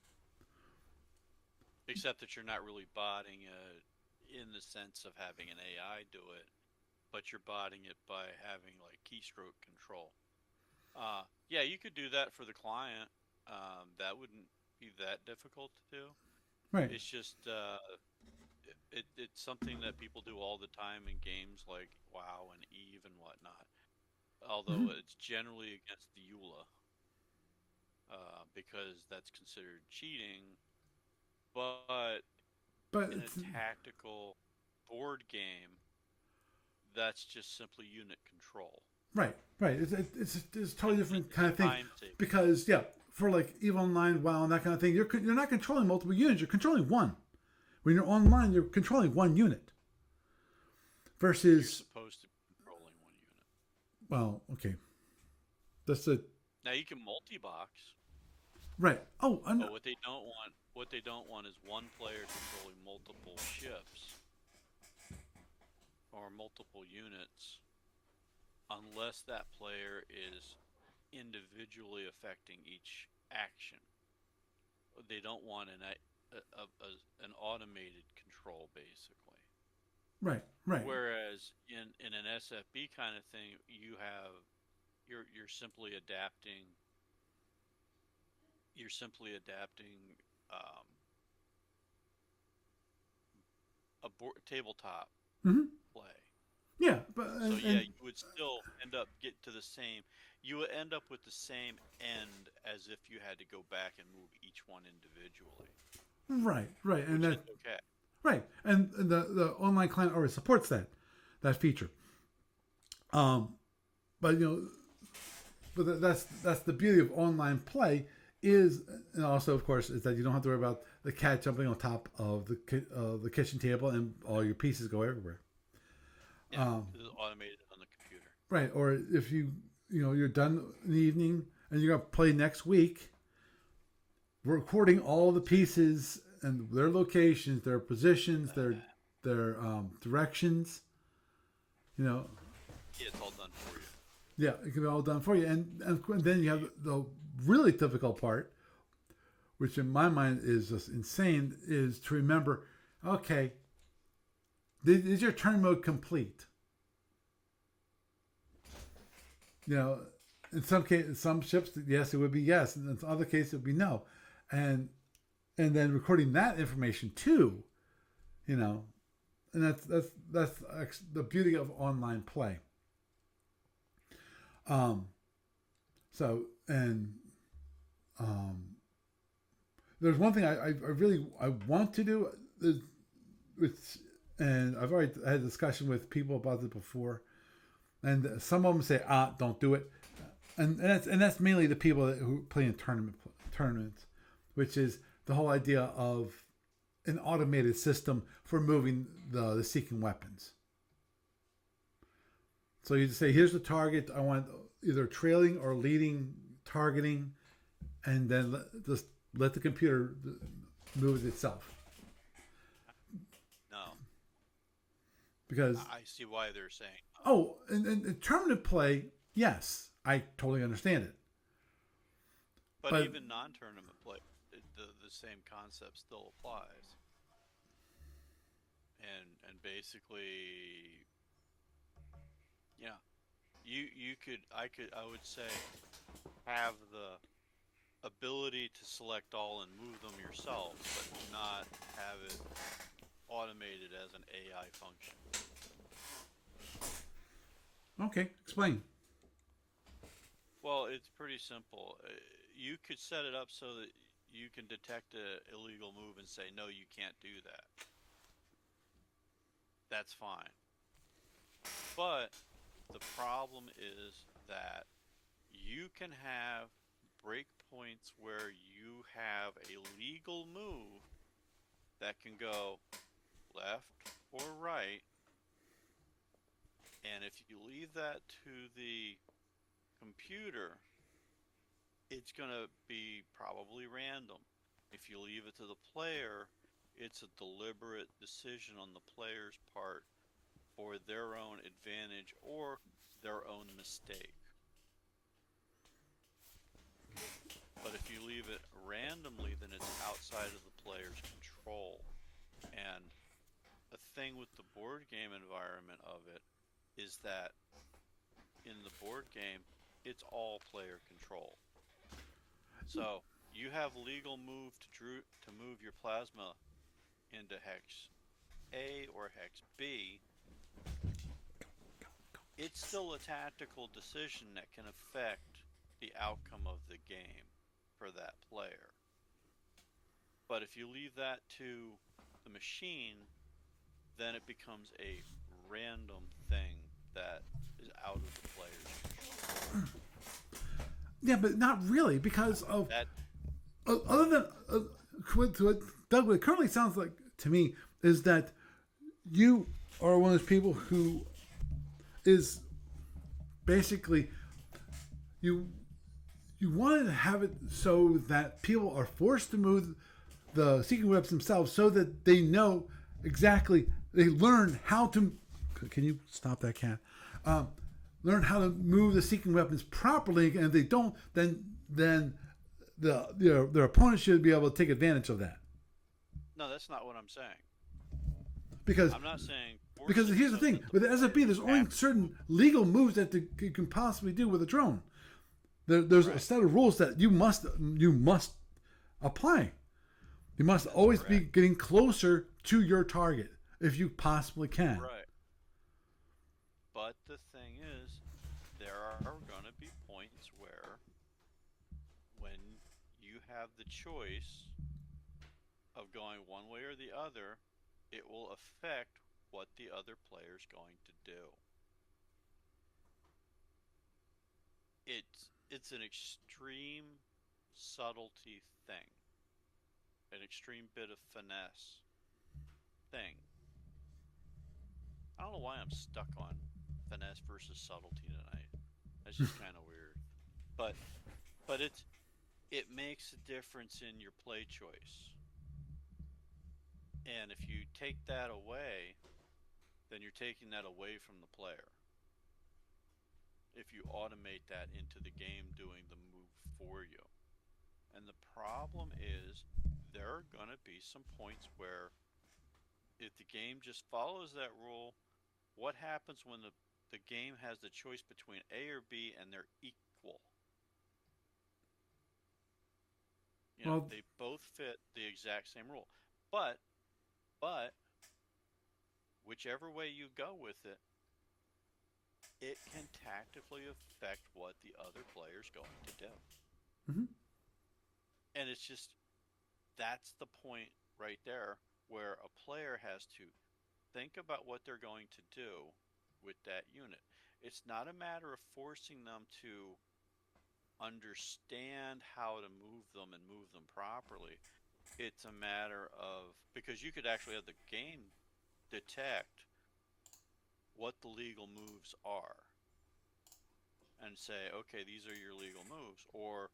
Except that you're not really botting it in the sense of having an AI do it, but you're botting it by having like keystroke control. Yeah, you could do that for the client. That wouldn't be that difficult to do. Right. It's just it's something that people do all the time in games like WoW and Eve and whatnot. Although it's generally against the EULA, because that's considered cheating. But in a tactical board game, that's just simply unit control. Right. It's a totally different kind of thing. Because for like EVE Online, WoW, and that kind of thing, you're not controlling multiple units. You're controlling one. When you're online, you're controlling one unit. Versus you're supposed to be controlling one unit. Well, okay. That's it. Now you can multi-box. Right. Oh, but what they don't want is one player controlling multiple ships or multiple units, unless that player is individually affecting each action. They don't want an automated control, basically. Right. Whereas in an SFB kind of thing, you're simply adapting. You're simply adapting a tabletop play. Yeah, but so you would still get to the same. You would end up with the same end as if you had to go back and move each one individually. Right, and that's okay. Right, and the online client already supports that feature. But but that's the beauty of online play is, and also of course is that you don't have to worry about the cat jumping on top of the kitchen table and all your pieces go everywhere. Yeah, this is automated on the computer. Right, or if you're done in the evening and you're gonna play next week, we're recording all the pieces and their locations, their positions, their directions. You know, Yeah, it's all done for you. yeah, it can be all done for you, and then you have the really difficult part, which in my mind is just insane, is to remember. Okay, is your turn mode complete? You know, in some cases, some ships, yes, it would be yes, and in other cases, it would be no, and then recording that information too. You know, and that's the beauty of online play. So and there's one thing I really I want to do with, and I've already had a discussion with people about this before, and some of them say don't do it, and that's mainly the people who play in tournaments, which is the whole idea of an automated system for moving the seeking weapons. So you say, here's the target. I want either trailing or leading targeting, and then just let the computer move it itself. No, Because I see why they're saying. in tournament play, yes, I totally understand it. But even non-tournament play, the same concept still applies. And basically, yeah, I would say have the ability to select all and move them yourself, but not have it automated as an AI function. Okay, explain. Well, it's pretty simple. You could set it up so that you can detect an illegal move and say, no, you can't do that. That's fine. But the problem is that you can have breakpoints where you have a legal move that can go left or right, and if you leave that to the computer, it's going to be probably random. If you leave it to the player, it's a deliberate decision on the player's part for their own advantage or their own mistake. But if you leave it randomly, then it's outside of the player's control. And the thing with the board game environment of it is that in the board game, it's all player control. So you have legal move to move your plasma into hex A or hex B. It's still a tactical decision that can affect the outcome of the game for that player. But if you leave that to the machine, then it becomes a random thing that is out of the player's control. Yeah, but not really, because of That other than what Doug, what it currently sounds like to me is that you are one of those people who is basically you wanted to have it so that people are forced to move the seeking webs themselves so that they know exactly, they learn how to, can you stop that cat, learn how to move the seeking weapons properly, and if they don't, then their opponent should be able to take advantage of that. No, that's not what I'm saying. Because I'm not saying because here's the thing, with the SFB, there's only certain legal moves that you can possibly do with a drone. There's a set of rules that you must apply. You must always be getting closer to your target if you possibly can. Right. But the thing is, there are going to be points where when you have the choice of going one way or the other, it will affect what the other player's going to do. It's it's an extreme subtlety thing, an extreme bit of finesse thing. I don't know why I'm stuck on finesse versus subtlety tonight. That's just kind of weird. But it makes a difference in your play choice. And if you take that away, then you're taking that away from the player. If you automate that into the game doing the move for you. And the problem is there are going to be some points where if the game just follows that rule, what happens when the game has the choice between A or B and they're equal? You know, Well, they both fit the exact same rule. But whichever way you go with it, it can tactically affect what the other player's going to do. hmm And it's just that's the point right there where a player has to think about what they're going to do with that unit. It's not a matter of forcing them to understand how to move them and move them properly. It's a matter of because you could actually have the game detect what the legal moves are and say, okay, these are your legal moves, or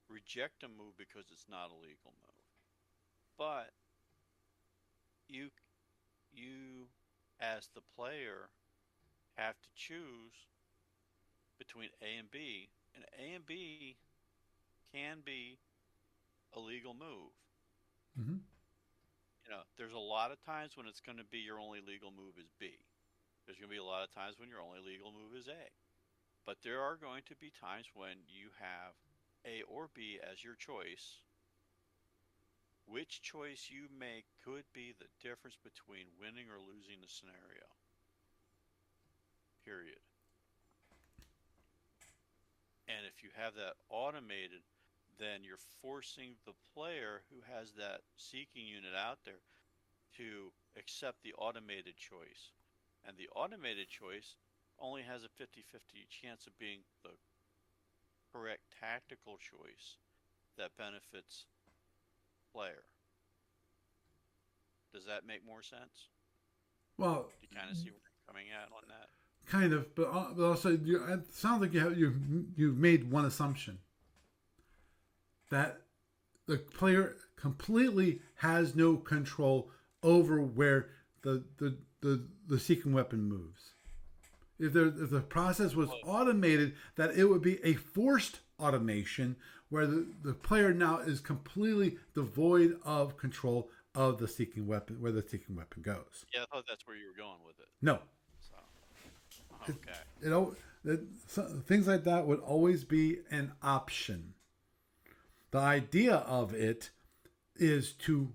reject a move because it's not a legal move. But you you as the player have to choose between A and B, and A and B can be a legal move. hmm You know, there's a lot of times when it's going to be your only legal move is B. There's going to be a lot of times when your only legal move is A. But there are going to be times when you have A or B as your choice. Which choice you make could be the difference between winning or losing the scenario. Period. And if you have that automated, then you're forcing the player who has that seeking unit out there to accept the automated choice. And the automated choice only has a 50-50 chance of being the correct tactical choice that benefits player. Does that make more sense? well, Do you kind of see where I'm coming at on that? kind of, but also it sounds like you've made one assumption that the player completely has no control over where the seeking weapon moves. If the process was Well, automated, that it would be a forced automation where the player now is completely devoid of control of the seeking weapon, where the seeking weapon goes. yeah, I thought that's where you were going with it. No, So, it, okay. things like that would always be an option. The idea of it is to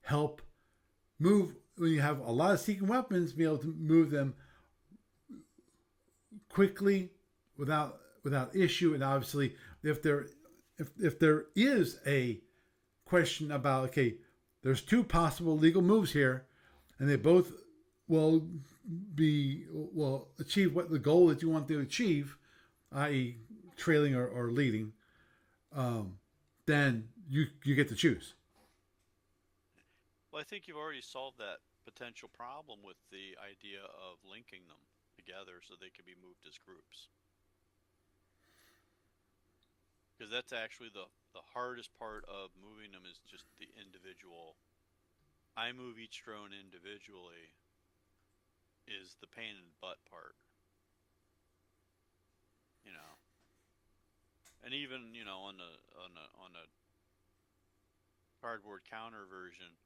help move when you have a lot of seeking weapons, be able to move them quickly without issue. And obviously, if there is a question about, okay, there's two possible legal moves here, and they both will achieve what the goal that you want to achieve, i.e., trailing or leading, then you get to choose. Well, I think you've already solved that potential problem with the idea of linking them together so they can be moved as groups. Because that's actually the hardest part of moving them is just the individual. I move each drone individually is the pain in the butt part, you know. And even on a cardboard counter version,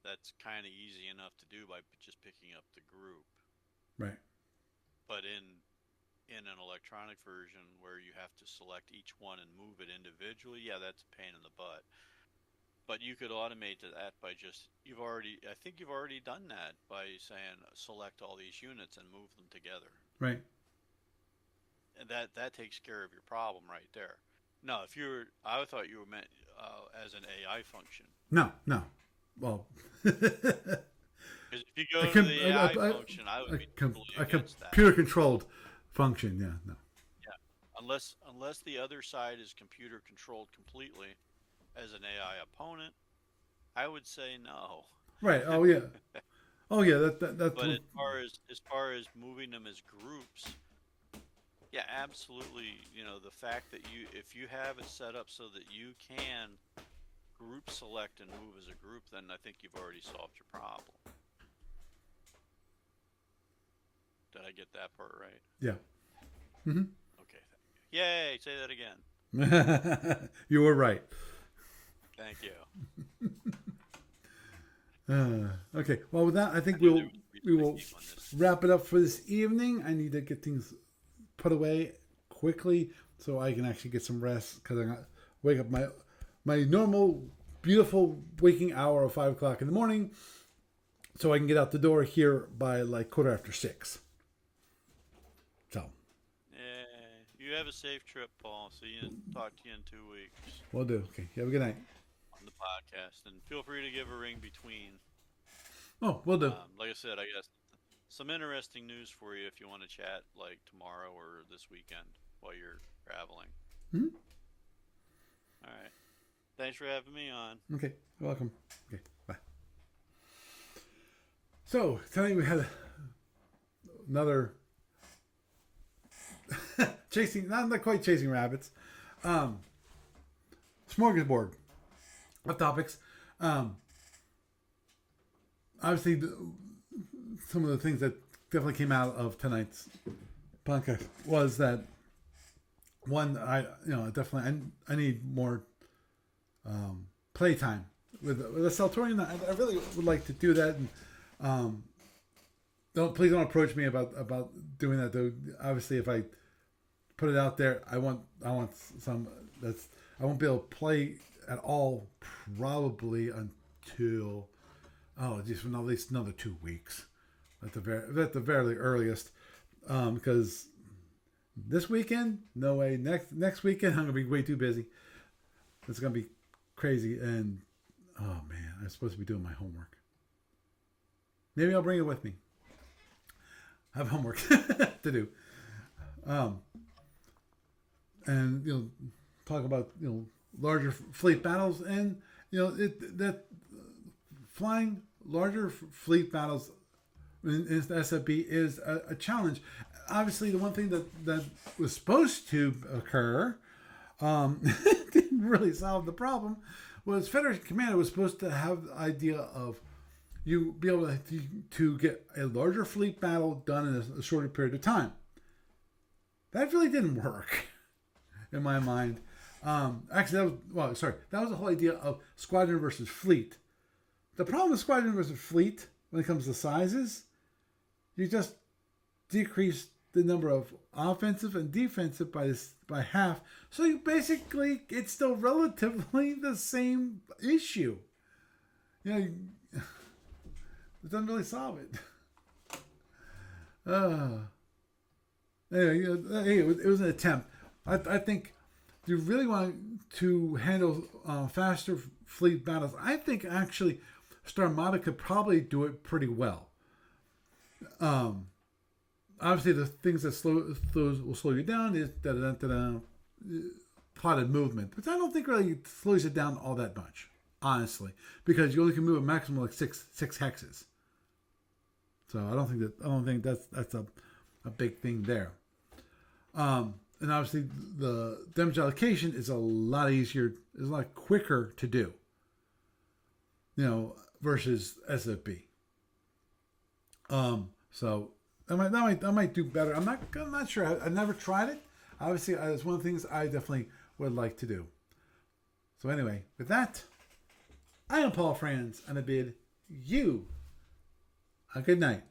that's kind of easy enough to do by just picking up the group. Right. But in an electronic version where you have to select each one and move it individually, yeah, that's a pain in the butt. But you could automate that by just I think you've already done that by saying select all these units and move them together. Right. And that takes care of your problem right there. No, if you're, I thought you were meant as an AI function. No. No. Well, Because if you a, go to com- the AI function, I would be totally a against that. computer controlled function. Yeah. No. Yeah, unless the other side is computer controlled completely as an AI opponent, I would say no. Right. Oh yeah. Oh yeah. That's But as far as moving them as groups, yeah, absolutely. The fact that if you have it set up so that you can group select and move as a group, then I think you've already solved your problem. Did I get that part right? yeah. Hmm. Okay. Yay! Say that again. You were right. Thank you. Okay. Well, with that, I think I knew there was a we reason I will came on this. wrap it up for this evening. I need to get things put away quickly so I can actually get some rest because I got wake up my normal beautiful waking hour of 5 o'clock in the morning, so I can get out the door here by like 6:15. So Yeah, you have a safe trip, Paul. See you. Talk to you in 2 weeks we'll do. Okay. You have a good night. on the podcast, and feel free to give a ring between. Oh, we'll do. Like I said, I guess some interesting news for you if you want to chat like tomorrow or this weekend while you're traveling. Hmm? All right. Thanks for having me on. Okay. You're welcome. Okay. Bye. So tonight we had another chasing, not quite chasing rabbits. Smorgasbord of topics. Obviously, some of the things that definitely came out of tonight's podcast was that one, definitely I need more playtime with a Seltorian. I really would like to do that, and please don't approach me about doing that. Though obviously, if I put it out there, I want some that's I won't be able to play at all probably until just at least another 2 weeks at the very earliest, because this weekend, no way. Next weekend, I'm gonna be way too busy. It's gonna be crazy, and oh man, I'm supposed to be doing my homework. Maybe I'll bring it with me. I have homework to do, and talk about larger fleet battles, and that flying larger fleet battles in SFB is a challenge. Obviously, the one thing that was supposed to occur didn't really solve the problem. Was Federation Commando was supposed to have the idea of you be able to get a larger fleet battle done in a shorter period of time. That really didn't work in my mind. Actually, that was the whole idea of squadron versus fleet. The problem with squadron versus fleet when it comes to sizes, you just decrease the number of offensive and defensive by half. So it's still relatively the same issue. It doesn't really solve it. Anyway, it was an attempt. I think you really want to handle faster fleet battles. I think actually Starmada could probably do it pretty well. Obviously, the things that will slow you down is plotted movement, but I don't think really it slows it down all that much, honestly, because you only can move a maximum of like six hexes. So I don't think that's a big thing there. And obviously, the damage allocation is a lot easier, is a lot quicker to do. Versus SFB. So I might do better. I'm not sure. I've never tried it. Obviously, it's one of the things I definitely would like to do. So anyway, with that, I am Paul Franz, and I bid you a good night.